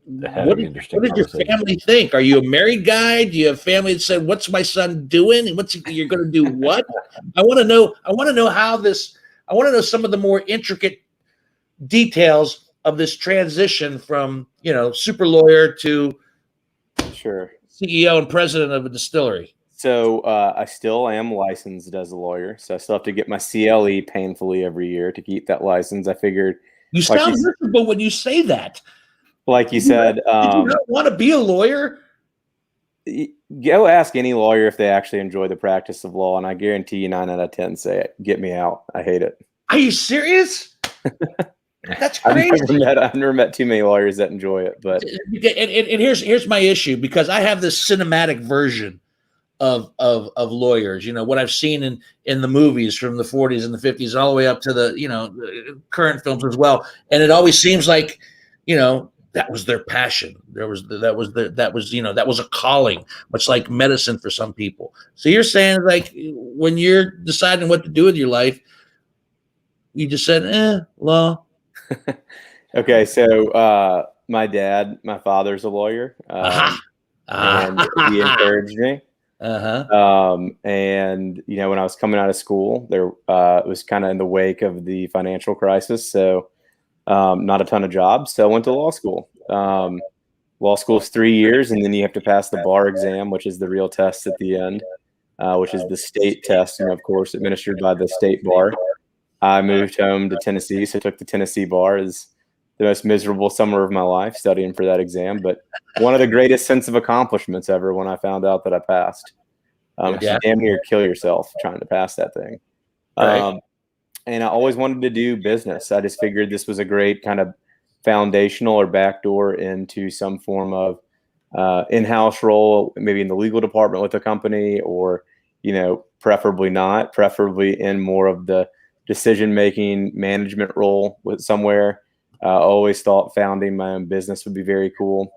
Speaker 1: what did your family think? Are you a married guy? Do you have family that said, "What's my son doing? And you're going to do what?" I want to know how this. I want to know some of the more intricate details of this transition from super lawyer to CEO and president of a distillery.
Speaker 4: So I still am licensed as a lawyer, so I still have to get my CLE painfully every year to keep that license. I figured
Speaker 1: you sound miserable when you say that.
Speaker 4: Like you said,
Speaker 1: did you not want to be a lawyer?
Speaker 4: Go ask any lawyer if they actually enjoy the practice of law, and I guarantee you 9 out of 10 say, "Get me out. I hate it."
Speaker 1: Are you serious? That's crazy.
Speaker 4: I've never met too many lawyers that enjoy it. But
Speaker 1: and here's my issue, because I have this cinematic version of lawyers. What I've seen in the movies from the 40s and the 50s, all the way up to the current films as well, and it always seems like that was their passion. That was a calling, much like medicine for some people. So you're saying, like, when you're deciding what to do with your life, you just said, law.
Speaker 4: Okay, so my father's a lawyer, and he encouraged me. And when I was coming out of school, it was kind of in the wake of the financial crisis, so not a ton of jobs. So I went to law school. Law school is 3 years, and then you have to pass the bar exam, which is the real test at the end, which is the state test, of course, administered by the state bar. I moved home to Tennessee, so I took the Tennessee bar. Is the most miserable summer of my life studying for that exam, but one of the greatest sense of accomplishments ever when I found out that I passed. You damn near kill yourself trying to pass that thing.
Speaker 1: Right.
Speaker 4: And I always wanted to do business. I just figured this was a great kind of foundational or backdoor into some form of in-house role, maybe in the legal department with a company, or preferably not, preferably in more of the decision-making management role with somewhere. Always thought founding my own business would be very cool.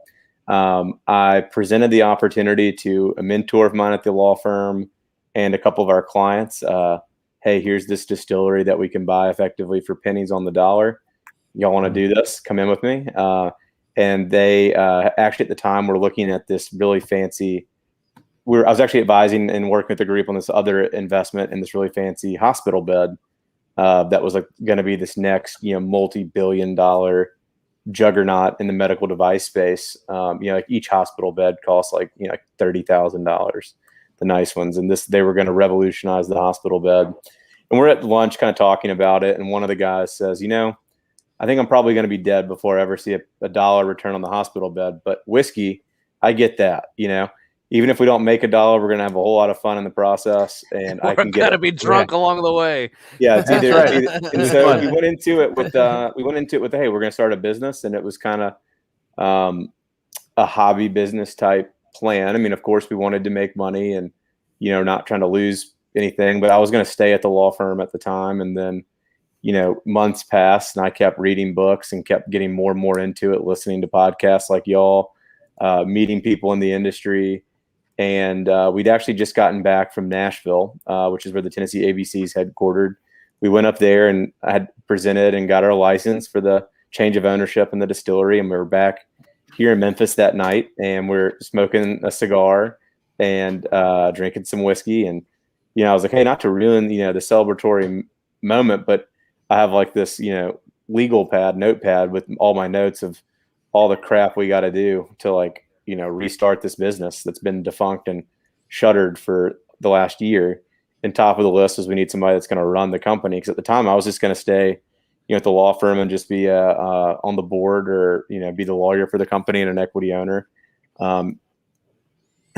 Speaker 4: I presented the opportunity to a mentor of mine at the law firm and a couple of our clients. Hey, here's this distillery that we can buy effectively for pennies on the dollar. Y'all want to do this? Come in with me. And they actually at the time were looking at this really fancy. I was actually advising and working with the group on this other investment in this really fancy hospital bed that was like going to be this next, multi-billion-dollar juggernaut in the medical device space. Like each hospital bed costs like $30,000, the nice ones, and they were going to revolutionize the hospital bed. And we're at lunch, kind of talking about it, and one of the guys says, I think I'm probably going to be dead before I ever see a dollar return on the hospital bed. But whiskey, I get that. Even if we don't make $1, we're going to have a whole lot of fun in the process, and I can get
Speaker 2: to be drunk along the way.
Speaker 4: Yeah, it's either. And so we went into it with hey, we're going to start a business, and it was kind of a hobby business type plan. I mean, of course, we wanted to make money, and not trying to lose anything. But I was going to stay at the law firm at the time, and then months passed, and I kept reading books and kept getting more and more into it, listening to podcasts like y'all, meeting people in the industry. And we'd actually just gotten back from Nashville, which is where the Tennessee ABC is headquartered. We went up there, and I had presented and got our license for the change of ownership in the distillery. And we were back here in Memphis that night, and we're smoking a cigar and drinking some whiskey. And, I was like, hey, not to ruin, the celebratory moment, but I have like this, notepad with all my notes of all the crap we got to do to restart this business that's been defunct and shuttered for the last year. And top of the list is we need somebody that's going to run the company. Because at the time I was just going to stay, at the law firm and just be on the board or, be the lawyer for the company and an equity owner. And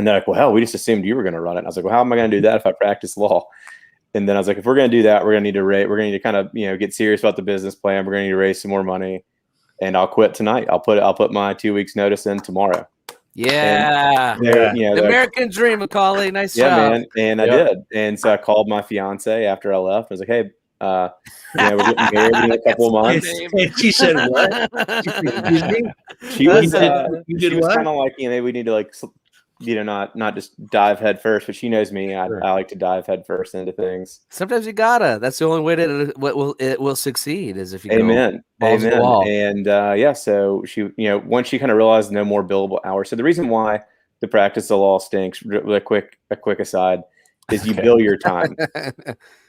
Speaker 4: they're like, well, hell, we just assumed you were going to run it. And I was like, well, how am I going to do that if I practice law? And then I was like, if we're going to do that, we're going to need to kind of, get serious about the business plan. We're going to need to raise some more money, and I'll quit tonight. I'll put my 2 weeks notice in tomorrow.
Speaker 2: Yeah. The American dream, Macaulay. Nice job.
Speaker 4: Yeah, man. And I did. And so I called my fiance after I left. I was like, hey, we're getting married in a couple of months.
Speaker 1: And she said, what?
Speaker 4: She was
Speaker 1: what?
Speaker 4: kind of like, maybe we need to not just dive head first, but she knows me. I like to dive head first into things.
Speaker 2: Sometimes you gotta. That's the only way that it will succeed is if you
Speaker 4: Amen.
Speaker 2: Go balls to the wall.
Speaker 4: And so she, once she kind of realized no more billable hours. So the reason why the practice of law stinks, a quick aside, is you bill your time.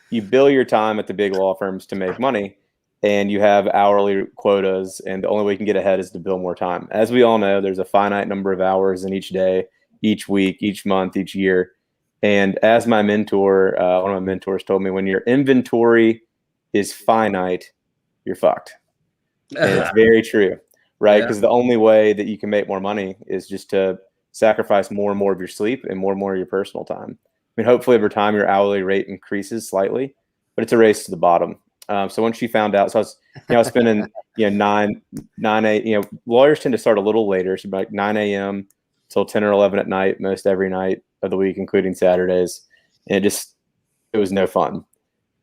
Speaker 4: You bill your time at the big law firms to make money, and you have hourly quotas, and the only way you can get ahead is to bill more time. As we all know, there's a finite number of hours in each day, each week, each month, each year. And as my mentor, one of my mentors told me, when your inventory is finite, you're fucked. And it's very true, right? Because the only way that you can make more money is just to sacrifice more and more of your sleep and more of your personal time. I mean, hopefully over time, your hourly rate increases slightly, but it's a race to the bottom. So once she found out, so I was spending, 9 a.m. Lawyers tend to start a little later, so like 9 a.m. till 10 or 11 at night, most every night of the week, including Saturdays. And it was no fun.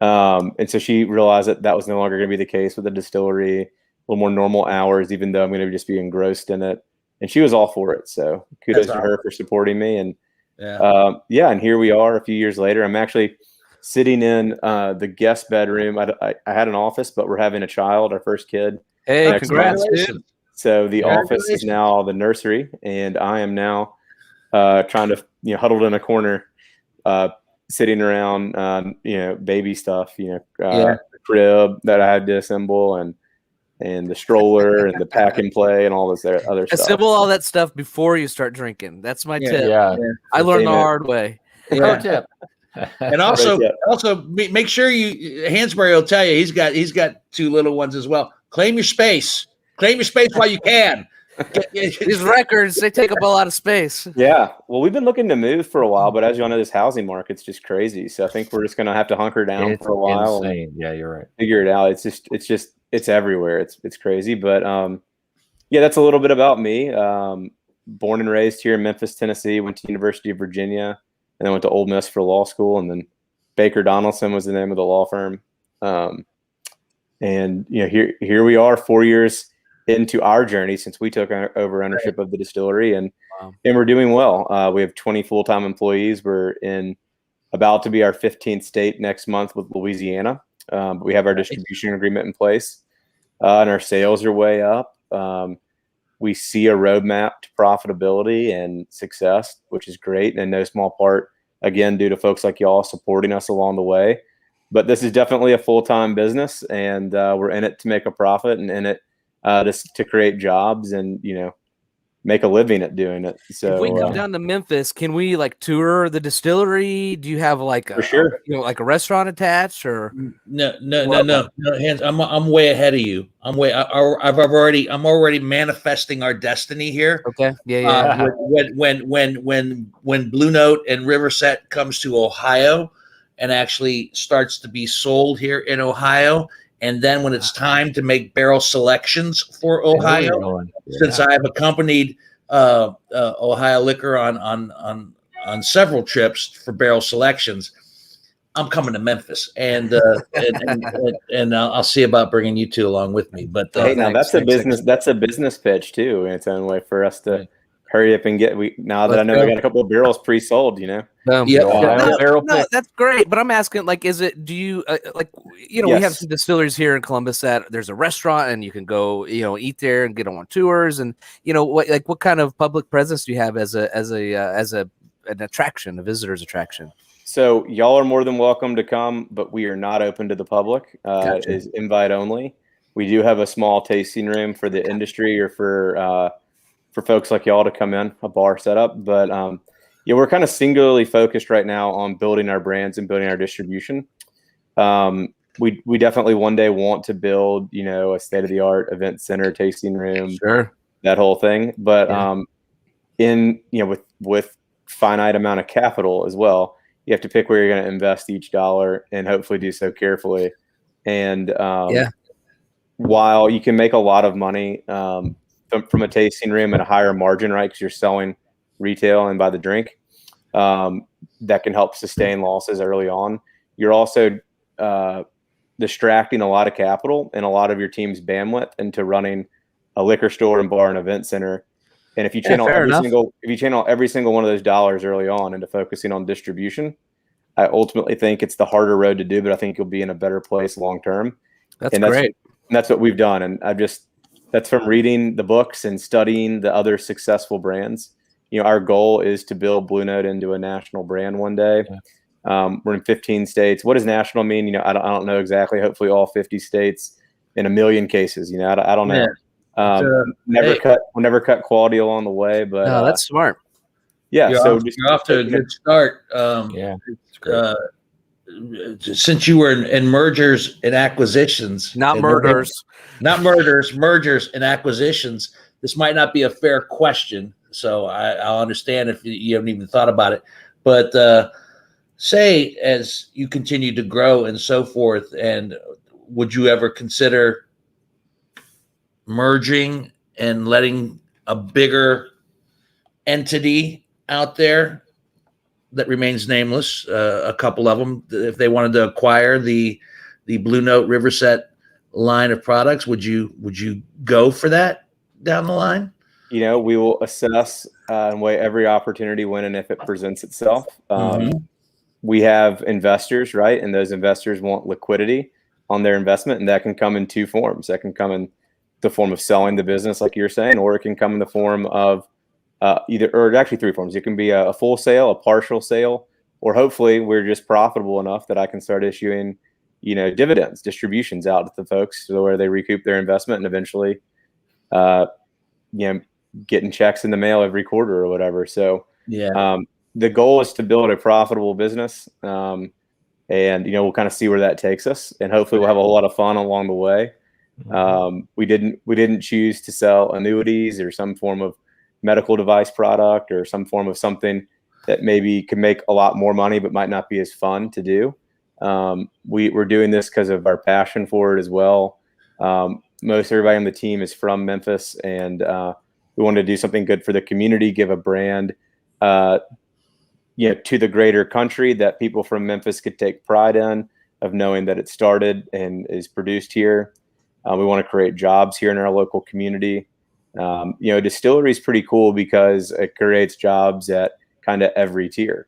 Speaker 4: And so she realized that was no longer going to be the case with the distillery, a little more normal hours, even though I'm going to just be engrossed in it. And she was all for it. So kudos to her for supporting me. And and here we are a few years later. I'm actually sitting in the guest bedroom. I had an office, but we're having a child, our first kid.
Speaker 2: Hey, congrats, dude.
Speaker 4: So the office is now the nursery, and I am now trying to, huddled in a corner, sitting around, baby stuff, the crib that I had to assemble, and the stroller and the pack and play and all this other stuff.
Speaker 2: Assemble all that stuff before you start drinking. That's my tip.
Speaker 3: Yeah.
Speaker 2: I learned the hard way.
Speaker 3: Pro tip.
Speaker 1: And also make sure Hansberry will tell you he's got 2 little ones as well. Claim your space while you can.
Speaker 2: These records, they take up a lot of space.
Speaker 4: Yeah. Well, we've been looking to move for a while, but as you all know, this housing market's just crazy. So I think we're just going to have to hunker down for a while.
Speaker 3: Insane. Yeah, you're right.
Speaker 4: Figure it out. It's everywhere. It's crazy. But that's a little bit about me. Born and raised here in Memphis, Tennessee, went to University of Virginia, and then went to Ole Miss for law school. And then Baker Donaldson was the name of the law firm. And here we are 4 years into our journey since we took over ownership of the distillery, and we're doing well. We have 20 full-time employees. We're about to be our 15th state next month with Louisiana. We have our distribution agreement in place, and our sales are way up. We see a roadmap to profitability and success, which is great, and in no small part, again, due to folks like y'all supporting us along the way. But this is definitely a full-time business, and we're in it to make a profit, and in it to create jobs and make a living at doing it. So
Speaker 2: if we come down to Memphis, can we like tour the distillery? Do you have like
Speaker 4: for sure,
Speaker 2: like a restaurant attached or?
Speaker 1: No, Hans, I'm way ahead of you. I'm already manifesting our destiny here.
Speaker 2: Okay. Yeah.
Speaker 1: When Blue Note and Riverset comes to Ohio and actually starts to be sold here in Ohio, and then when it's time to make barrel selections for Ohio, since I've accompanied Ohio Liquor on several trips for barrel selections, I'm coming to Memphis, and I'll see about bringing you two along with me. But
Speaker 4: hey, now that's a business pitch too in its own way for us to hurry up and get. Now that I know I got a couple of barrels pre-sold,
Speaker 2: No, that's great. But I'm asking, like, do you we have some distilleries here in Columbus that there's a restaurant and you can go, eat there and get on tours, and what kind of public presence do you have as an attraction, a visitor's attraction?
Speaker 4: So y'all are more than welcome to come, but we are not open to the public.
Speaker 2: Gotcha.
Speaker 4: It is invite only. We do have a small tasting room for the industry or for folks like y'all to come in, a bar setup. But we're kind of singularly focused right now on building our brands and building our distribution. We definitely one day want to build, a state-of-the-art event center, tasting room, that whole thing. But with finite amount of capital as well, you have to pick where you're going to invest each dollar and hopefully do so carefully. And while you can make a lot of money from a tasting room at a higher margin, right, because you're selling retail and by the drink, that can help sustain losses early on. You're also distracting a lot of capital and a lot of your team's bandwidth into running a liquor store and bar and event center. And if you channel every single one of those dollars early on into focusing on distribution, I ultimately think it's the harder road to do, but I think you'll be in a better place long term.
Speaker 2: That's great.
Speaker 4: That's what we've done, and that's from reading the books and studying the other successful brands. Our goal is to build Blue Note into a national brand one day. We're in 15 states. What does national mean? I don't know exactly. Hopefully all 50 states in a million cases. I don't know. We'll never cut quality along the way, but
Speaker 2: no, that's smart.
Speaker 4: Yeah.
Speaker 1: You're off to a good start. Since you were in mergers and acquisitions,
Speaker 2: mergers
Speaker 1: and acquisitions, this might not be a fair question. So I'll understand if you haven't even thought about it, but say as you continue to grow and so forth, and would you ever consider merging and letting a bigger entity out there that remains nameless, a couple of them, if they wanted to acquire the Blue Note Riverset line of products, would you go for that down the line?
Speaker 4: We will assess and weigh every opportunity when and if it presents itself. We have investors, right? And those investors want liquidity on their investment, and that can come in two forms. That can come in the form of selling the business, like you're saying, or it can come in the form of actually three forms. It can be a full sale, a partial sale, or hopefully we're just profitable enough that I can start issuing, dividends, distributions out to the folks where they recoup their investment and eventually, getting checks in the mail every quarter or whatever. So the goal is to build a profitable business. And, we'll kind of see where that takes us, and hopefully we'll have a whole lot of fun along the way. We didn't choose to sell annuities or some form of medical device product or some form of something that maybe could make a lot more money but might not be as fun to do. We're doing this because of our passion for it as well. Most everybody on the team is from Memphis, and we wanted to do something good for the community, give a brand to the greater country that people from Memphis could take pride in. of knowing that it started and is produced here. We want to create jobs here in our local community. Distillery is pretty cool because it creates jobs at kind of every tier,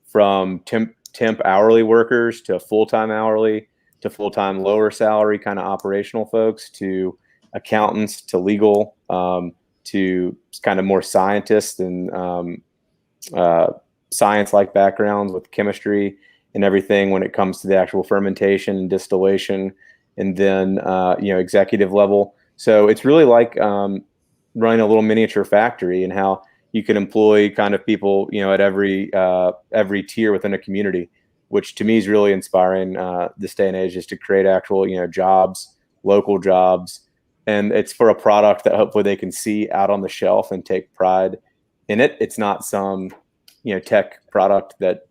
Speaker 4: from temp hourly workers to full-time hourly to full-time lower salary kind of operational folks to accountants to legal to kind of more scientists and science-like backgrounds with chemistry and everything when it comes to the actual fermentation and distillation, and then executive level. So it's really like running a little miniature factory, and how you can employ kind of people at every tier within a community, which to me is really inspiring this day and age, is to create actual jobs, local jobs, and it's for a product that hopefully they can see out on the shelf and take pride in it. It's not some tech product that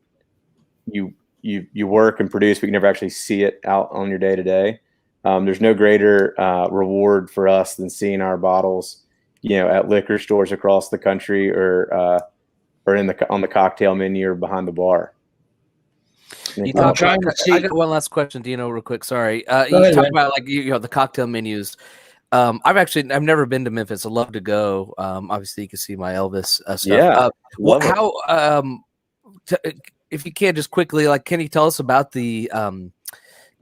Speaker 4: you work and produce, but you never actually see it out on your day to day. There's no greater reward for us than seeing our bottles, at liquor stores across the country, or on the cocktail menu or behind the bar.
Speaker 2: I got one last question, Dino, real quick. Sorry, you talk about the cocktail menus. I've never been to Memphis. I'd love to go. Obviously, you can see my Elvis stuff.
Speaker 4: Yeah.
Speaker 2: If you can, just quickly, can you tell us about the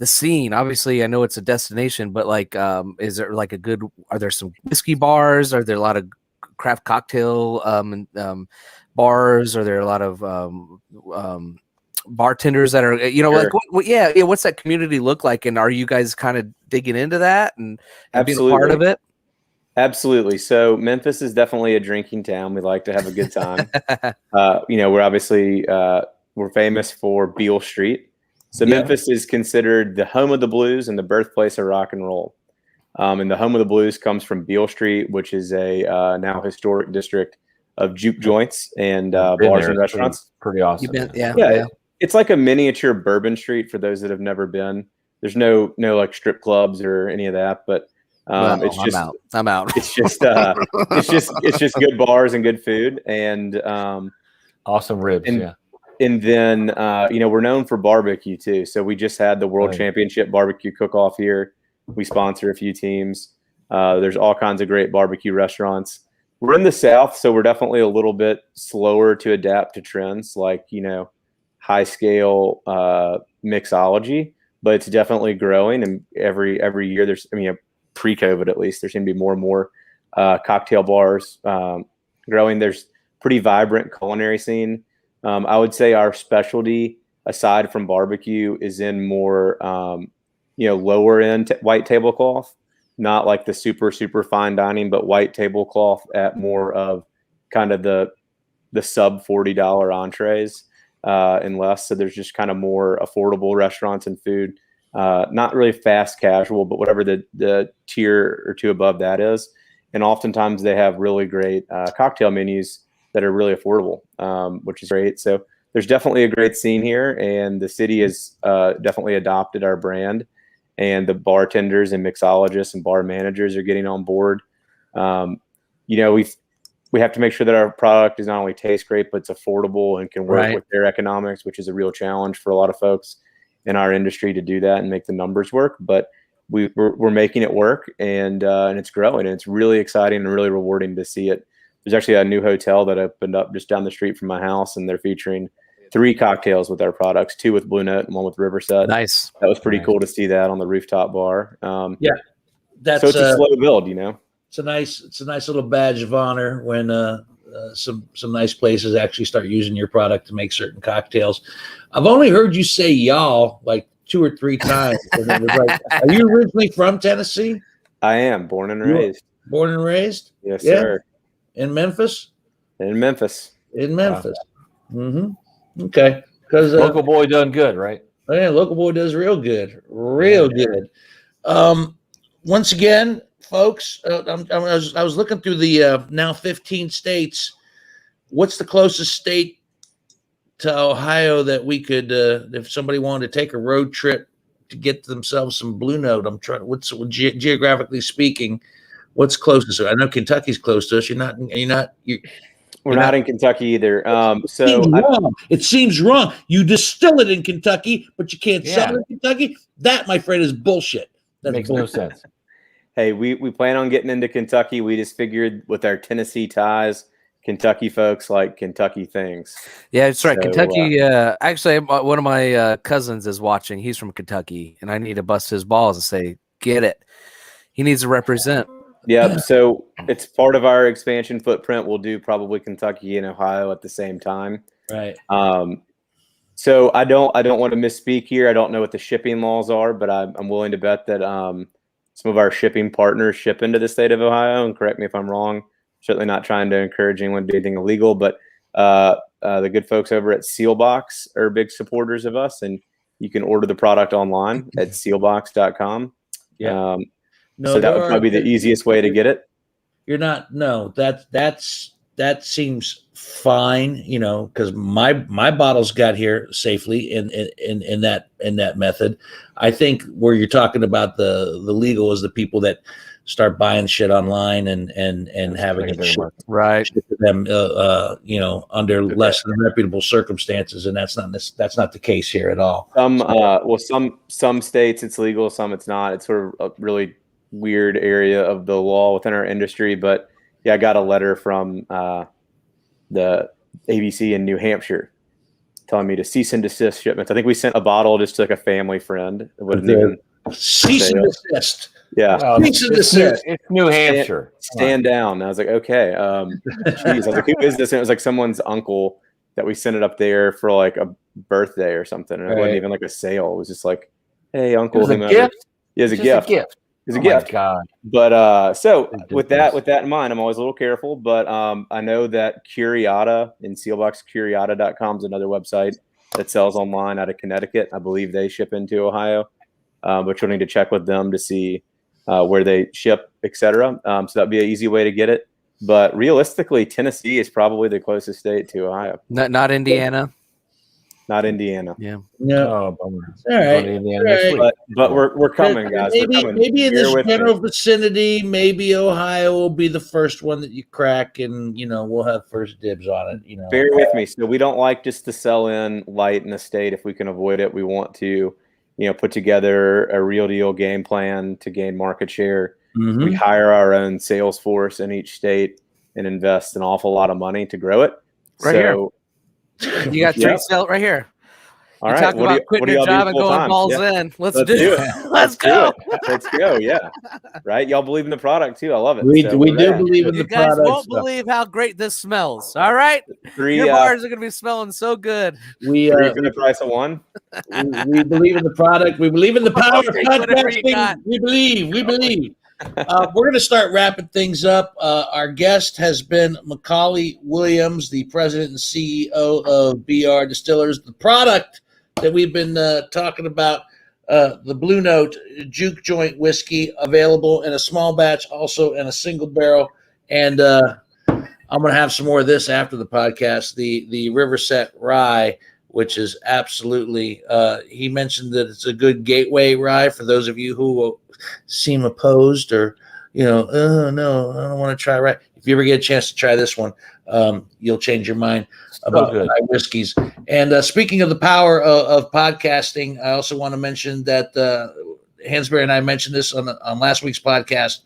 Speaker 2: scene? Obviously, I know it's a destination, but is there are there some whiskey bars? Are there a lot of craft cocktail bars? Are there a lot of bartenders that are,
Speaker 4: Sure.
Speaker 2: What's that community look like? And are you guys kind of digging into that and being a part of it?
Speaker 4: Absolutely. So Memphis is definitely a drinking town. We like to have a good time. We're obviously we're famous for Beale Street. So Memphis is considered the home of the blues and the birthplace of rock and roll. And the home of the blues comes from Beale Street, which is a now historic district of juke joints and bars and restaurants.
Speaker 3: Pretty awesome.
Speaker 4: Yeah. It's like a miniature Bourbon Street for those that have never been. There's no strip clubs or any of that, but it's just
Speaker 2: I'm out.
Speaker 4: It's just good bars and good food and
Speaker 3: awesome ribs.
Speaker 4: And then we're known for barbecue too. So we just had the World Championship barbecue cook-off here. We sponsor a few teams. There's all kinds of great barbecue restaurants. We're in the South, so we're definitely a little bit slower to adapt to trends like high scale mixology, but it's definitely growing. And every year there's, pre-COVID at least, there seem to be more and more cocktail bars growing. There's pretty vibrant culinary scene. I would say our specialty, aside from barbecue, is in more lower end white tablecloth, not like the super fine dining, but white tablecloth at more of kind of the sub $40 entrees and less. So there's just kind of more affordable restaurants and food. Not really fast casual, but whatever the tier or two above that is. And oftentimes they have really great cocktail menus that are really affordable, which is great. So there's definitely a great scene here, and the city has definitely adopted our brand, and the bartenders and mixologists and bar managers are getting on board. We have to make sure that our product does not only taste great, but it's affordable and can work with their economics, which is a real challenge for a lot of folks in our industry to do that and make the numbers work. But we're making it work, and it's growing, and it's really exciting and really rewarding to see it. There's actually a new hotel that opened up just down the street from my house, and they're featuring 3 cocktails with our products, 2 with Blue Note and 1 with Riverset.
Speaker 2: Nice.
Speaker 4: That was pretty cool to see that on the rooftop bar.
Speaker 1: That's
Speaker 4: so it's a slow build,
Speaker 1: It's a nice little badge of honor when some nice places actually start using your product to make certain cocktails. I've only heard you say y'all like 2 or 3 times. And it was are you originally from Tennessee?
Speaker 4: I am born and raised.
Speaker 1: Born and raised?
Speaker 4: Yes, sir.
Speaker 1: In Memphis?
Speaker 4: In Memphis.
Speaker 1: Wow. Mm-hmm. Okay. Because
Speaker 3: local boy done good, right?
Speaker 1: Yeah, local boy does real good. Good. Once again, folks, I was looking through the now 15 states. What's the closest state to Ohio that we could, if somebody wanted to take a road trip to get themselves some Blue Note? I'm trying. What's geographically speaking, what's closest? I know Kentucky's close to us.
Speaker 4: We're not in Kentucky either.
Speaker 1: It seems wrong. You distill it in Kentucky, but you can't sell it in Kentucky. That, my friend, is bullshit. That
Speaker 3: makes no sense.
Speaker 4: Hey, we plan on getting into Kentucky. We just figured with our Tennessee ties, Kentucky folks like Kentucky things.
Speaker 2: Yeah, that's right. So, Kentucky. Actually, one of my cousins is watching. He's from Kentucky, and I need to bust his balls and say, "Get it." He needs to represent.
Speaker 4: Yep. So it's part of our expansion footprint. We'll do probably Kentucky and Ohio at the same time.
Speaker 1: Right.
Speaker 4: So I don't want to misspeak here. I don't know what the shipping laws are, but I'm willing to bet that some of our shipping partners ship into the state of Ohio. And correct me if I'm wrong. Certainly not trying to encourage anyone to do anything illegal, but the good folks over at Sealbox are big supporters of us, and you can order the product online at sealbox.com.
Speaker 1: Yeah.
Speaker 4: So that would probably be the easiest way to get it.
Speaker 1: You're not. No, that seems fine. You know, because my bottles got here safely in that method. I think where you're talking about the legal is the people that start buying shit online and having it shipped to them, under less than reputable circumstances, and that's not the case here at all.
Speaker 4: Some states it's legal, some it's not. It's sort of a really weird area of the law within our industry, but yeah, I got a letter from the ABC in New Hampshire telling me to cease and desist shipments. I think we sent a bottle just to like a family friend. It wouldn't even
Speaker 1: cease and desist.
Speaker 4: Yeah,
Speaker 3: it's New Hampshire.
Speaker 4: Stand down. I was like, okay. Geez. I was like, who is this? And it was like someone's uncle that we sent it up there for like a birthday or something. And it wasn't even like a sale. It was just like, hey, uncle.
Speaker 3: It was a gift.
Speaker 4: It was a gift. It's a gift.
Speaker 3: God.
Speaker 4: But so with that in mind, I'm always a little careful. But I know that Curiata and sealboxcuriata.com is another website that sells online out of Connecticut. I believe they ship into Ohio, but you'll need to check with them to see where they ship, etc. So that'd be an easy way to get it. But realistically, Tennessee is probably the closest state to Ohio.
Speaker 2: Not Indiana.
Speaker 4: Not Indiana.
Speaker 2: Yeah.
Speaker 1: No.
Speaker 3: Oh, bummer.
Speaker 1: All right.
Speaker 4: But we're coming, guys.
Speaker 1: Maybe in this general vicinity, maybe Ohio will be the first one that you crack, and we'll have first dibs on it.
Speaker 4: Bear with me. So we don't like just to sell in light in the state if we can avoid it. We want to, put together a real deal game plan to gain market share. Mm-hmm. We hire our own sales force in each state and invest an awful lot of money to grow it.
Speaker 2: Here. You got three sell right here.
Speaker 4: All right.
Speaker 2: Talk about quitting your job and going balls in. Let's do it. Let's go.
Speaker 4: Let's go. Yeah. Right. Y'all believe in the product too. I love it.
Speaker 1: We do believe in the product.
Speaker 2: You guys won't believe how great this smells. All right. Your bars are going to be smelling so good.
Speaker 4: We for the price of one.
Speaker 1: We believe in the product. We believe in the power of podcasting. We believe. We're going to start wrapping things up. Our guest has been McCauley Williams, the president and CEO of B.R. Distillers. The product that we've been talking about, the Blue Note Juke joint whiskey, available in a small batch, also in a single barrel. And I'm going to have some more of this after the podcast. The Riverset rye, which is absolutely, he mentioned that it's a good gateway rye for those of you who will seem opposed or, no, I don't want to try rye. If you ever get a chance to try this one, you'll change your mind about whiskeys. And speaking of the power of podcasting, I also want to mention that Hansberry and I mentioned this on last week's podcast.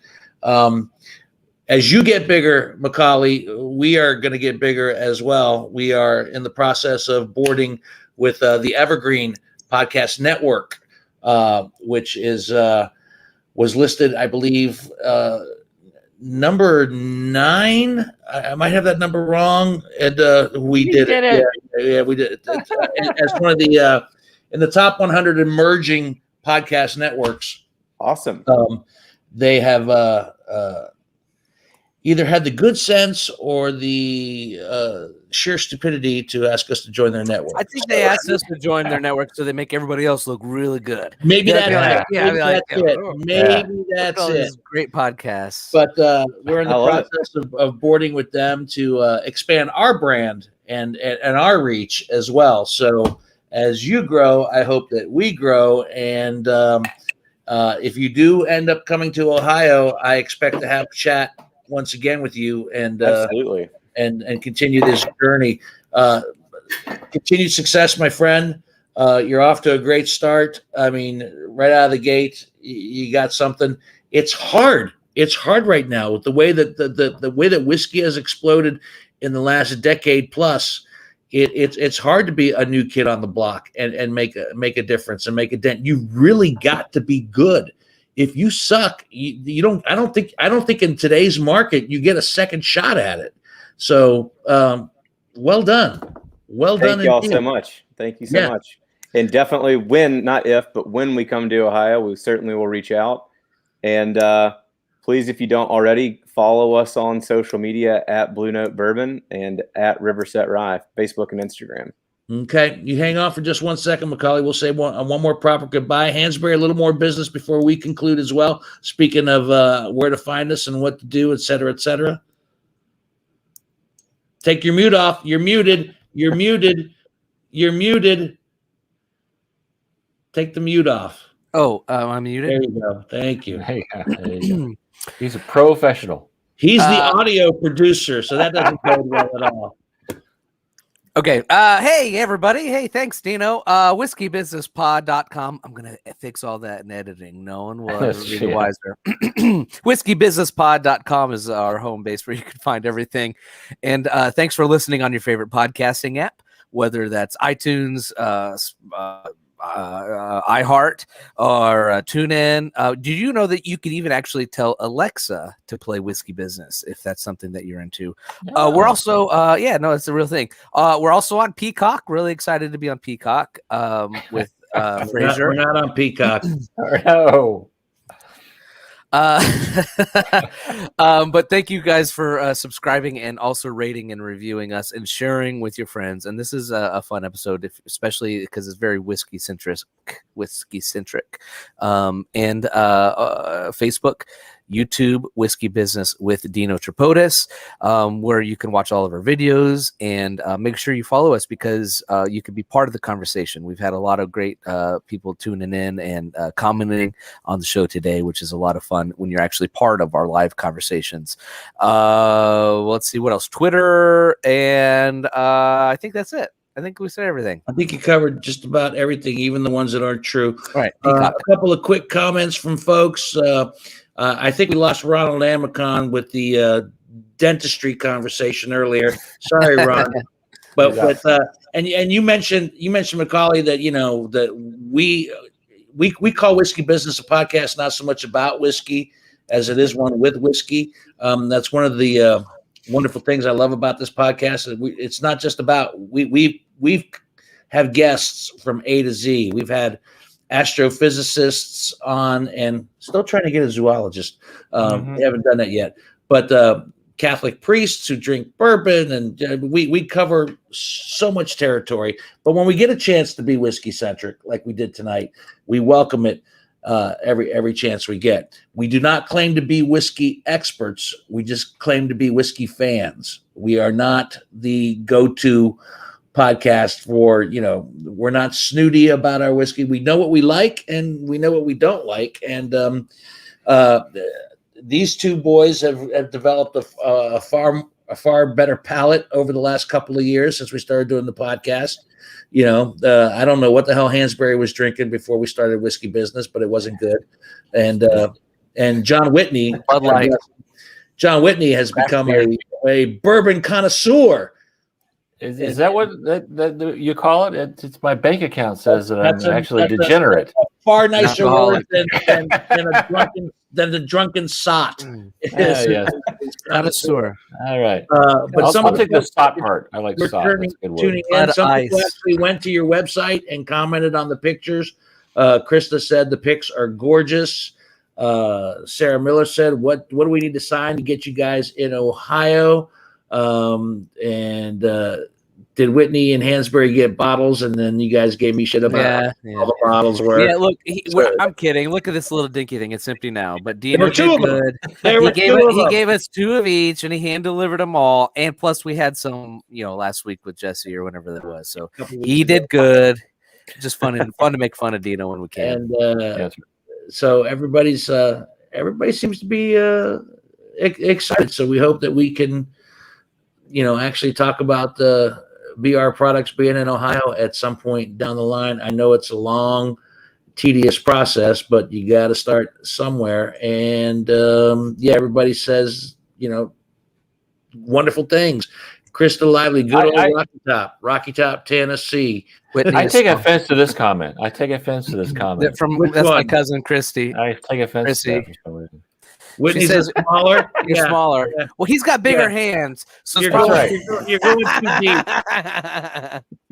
Speaker 1: As you get bigger, Macaulay, we are going to get bigger as well. We are in the process of boarding with the Evergreen Podcast Network, which was listed, I believe, number 9. I might have that number wrong, and we did it. Yeah, we did it. As one of the in the top 100 emerging podcast networks.
Speaker 4: Awesome.
Speaker 1: They have either had the good sense or the sheer stupidity to ask us to join their network.
Speaker 2: I think they asked us to join their network so they make everybody else look really good.
Speaker 1: Maybe that's it. Maybe that's it.
Speaker 2: Great podcasts.
Speaker 1: But we're in the process of boarding with them to expand our brand and our reach as well. So as you grow, I hope that we grow. And if you do end up coming to Ohio, I expect to have chat once again with you, and
Speaker 4: absolutely
Speaker 1: and continue this journey. Continued success, my friend. You're off to a great start. I mean, right out of the gate, you got something. It's hard. It's hard right now with the way that the way that whiskey has exploded in the last decade plus. It's hard to be a new kid on the block and make a difference and make a dent. You really got to be good. If you suck, you don't. I don't think in today's market you get a second shot at it. So, well done. Well done.
Speaker 4: Thank you all so much. Thank you so much. And definitely not if, but when we come to Ohio, we certainly will reach out. And please, if you don't already, follow us on social media at Blue Note Bourbon and at Riverset Rye, Facebook and Instagram.
Speaker 1: Okay, you hang on for just 1 second, Macaulay. We'll say one more proper goodbye. Hansberry, a little more business before we conclude as well. Speaking of where to find us and what to do, et cetera, et cetera. Take your mute off. You're muted. You're muted. You're muted. Take the mute off.
Speaker 2: Oh, I'm muted.
Speaker 1: There you go. Thank you.
Speaker 3: Hey, there you go. He's a professional.
Speaker 1: He's the audio producer, so that doesn't go well at all.
Speaker 2: Okay. Hey, everybody. Hey, thanks, Dino. Whiskeybusinesspod.com. I'm going to fix all that in editing. No one will ever be the wiser. Whiskeybusinesspod.com is our home base where you can find everything. And thanks for listening on your favorite podcasting app, whether that's iTunes, iHeart, or TuneIn. Do you know that you can even actually tell Alexa to play Whiskey Business if that's something that you're into? We're also, it's a real thing. We're also on Peacock. Really excited to be on Peacock with Fraser.
Speaker 1: We're not on Peacock.
Speaker 3: No.
Speaker 2: But thank you guys for subscribing and also rating and reviewing us and sharing with your friends. And this is a fun episode, especially because it's very whiskey centric. And Facebook, YouTube, Whiskey Business with Dino Tripodis, where you can watch all of our videos and make sure you follow us because you can be part of the conversation. We've had a lot of great people tuning in and commenting on the show today, which is a lot of fun when you're actually part of our live conversations. Let's see what else. Twitter, and I think that's it. I think we said everything.
Speaker 1: I think you covered just about everything, even the ones that aren't true.
Speaker 2: All right.
Speaker 1: A couple of quick comments from folks. I think we lost Ronald Amicon with the dentistry conversation earlier. Sorry, Ron. but you mentioned Macaulay that that we call Whiskey Business a podcast not so much about whiskey as it is one with whiskey. That's one of the wonderful things I love about this podcast. It's not just about we've have guests from A to Z. We've had astrophysicists on and still trying to get a zoologist. We haven't done that yet, but Catholic priests who drink bourbon, and we cover so much territory. But when we get a chance to be whiskey centric, like we did tonight, we welcome it every chance we get. We do not claim to be whiskey experts. We just claim to be whiskey fans. We are not the go-to podcast for, we're not snooty about our whiskey. We know what we like and we know what we don't like. And these two boys have developed a far better palate over the last couple of years since we started doing the podcast. I don't know what the hell Hansberry was drinking before we started Whiskey Business, but it wasn't good. And John Whitney, John Whitney has become a bourbon connoisseur.
Speaker 3: Is that what that you call it? It's my bank account says that I'm actually degenerate.
Speaker 1: A far nicer word than the drunken sot.
Speaker 3: Yes.
Speaker 2: Connoisseur.
Speaker 3: All right.
Speaker 1: But
Speaker 3: I'll take the sot part. I like sot. That's a good
Speaker 1: tuning
Speaker 3: word.
Speaker 1: in. Some people actually went to your website and commented on the pictures. Krista said the pics are gorgeous. Sarah Miller said, what do we need to sign to get you guys in Ohio? Did Whitney and Hansberry get bottles, and then you guys gave me shit about all the bottles were?
Speaker 2: Yeah, look, I'm kidding. Look at this little dinky thing. It's empty now. But Dino did good. He gave us two of each, and he hand delivered them all. And plus, we had some, last week with Jesse or whenever that was. So he did good. Just fun to make fun of Dino when we can.
Speaker 1: And so everybody seems to be excited. So we hope that we can actually talk about the B.R. products being in Ohio at some point down the line. I know it's a long, tedious process, but you got to start somewhere. And everybody says, wonderful things. Crystal Lively, good old Rocky Top, Tennessee.
Speaker 3: Whitney, I take offense to this comment.
Speaker 2: That's my cousin Christy.
Speaker 3: I take offense to that.
Speaker 1: Whitney says smaller.
Speaker 2: You're smaller. Yeah. Well, he's got bigger hands, so
Speaker 1: you're going too deep.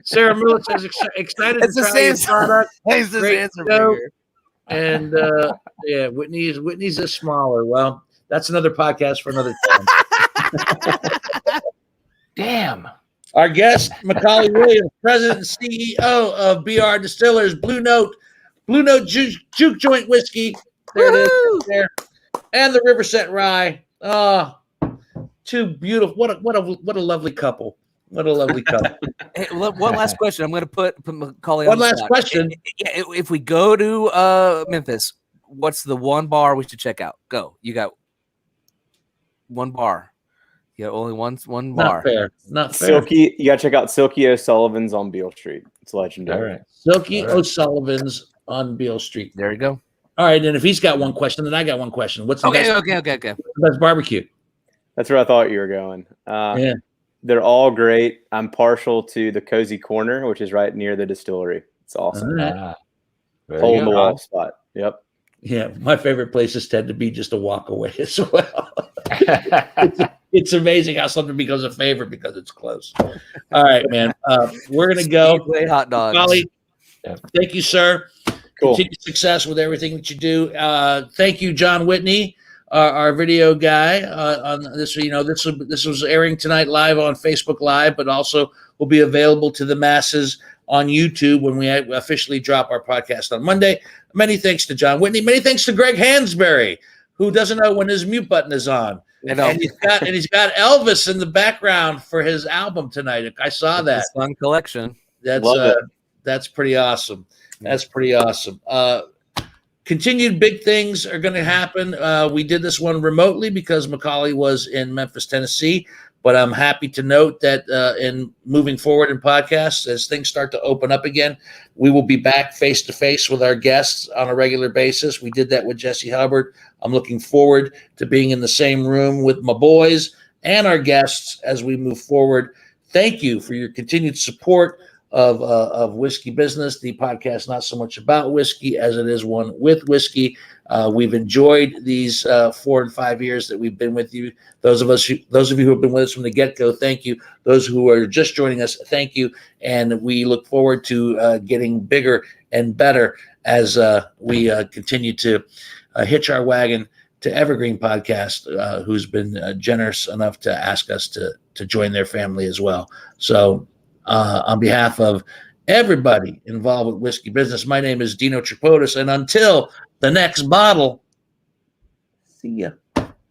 Speaker 1: Sarah Miller says excited
Speaker 2: it's
Speaker 1: to
Speaker 2: the
Speaker 1: try your
Speaker 2: same
Speaker 1: product.
Speaker 2: He's the answer bigger.
Speaker 1: And Whitney's a smaller. Well, that's another podcast for another time.
Speaker 3: Damn.
Speaker 1: Our guest, McCauley Williams, President and CEO of B.R. Distillers, Blue Note Juke Joint Whiskey. There it is. There. And the Riverset Rye. Two beautiful. What a lovely couple. What a lovely couple.
Speaker 2: Hey, one last question. I'm going to put Macaulay
Speaker 1: on
Speaker 2: one
Speaker 1: last question.
Speaker 2: If we go to Memphis, what's the one bar we should check out? Go. You got one bar. You got only one bar.
Speaker 1: Not fair.
Speaker 4: Silky. You got to check out Silky O'Sullivan's on Beale Street. It's legendary.
Speaker 3: All right.
Speaker 1: Silky O'Sullivan's on Beale Street.
Speaker 2: There you go.
Speaker 1: All right, and if he's got one question, then I got one question. What's the best barbecue?
Speaker 4: That's where I thought you were going. They're all great. I'm partial to the Cozy Corner, which is right near the distillery. It's awesome. Hole in the wall spot. Yep.
Speaker 1: Yeah, my favorite places tend to be just a walk away as well. It's amazing how something becomes a favorite because it's close. All right, man. We're gonna go.
Speaker 2: Hot dogs.
Speaker 1: Molly, thank you, sir.
Speaker 4: Cool.
Speaker 1: Continued success with everything that you do. Thank you, John Whitney, our video guy. On this, this was airing tonight live on Facebook Live, but also will be available to the masses on YouTube when we officially drop our podcast on Monday. Many thanks to John Whitney. Many thanks to Greg Hansberry, who doesn't know when his mute button is on. And he's got Elvis in the background for his album tonight. I saw that.
Speaker 2: Fun collection.
Speaker 1: That's pretty awesome. That's pretty awesome. Continued big things are going to happen. We did this one remotely because Macaulay was in Memphis, Tennessee. But I'm happy to note that in moving forward in podcasts, as things start to open up again, we will be back face to face with our guests on a regular basis. We did that with Jesse Hubbard. I'm looking forward to being in the same room with my boys and our guests as we move forward. Thank you for your continued support of Whiskey Business, the podcast not so much about whiskey as it is one with whiskey. We've enjoyed these 4 and 5 years that we've been with you. Those of you who have been with us from the get-go, thank you. Those who are just joining us, thank you. And we look forward to getting bigger and better as we continue to hitch our wagon to Evergreen Podcast, who's been generous enough to ask us to join their family as well. So on behalf of everybody involved with Whiskey Business, my name is Dino Tripodis, and until the next bottle, see ya.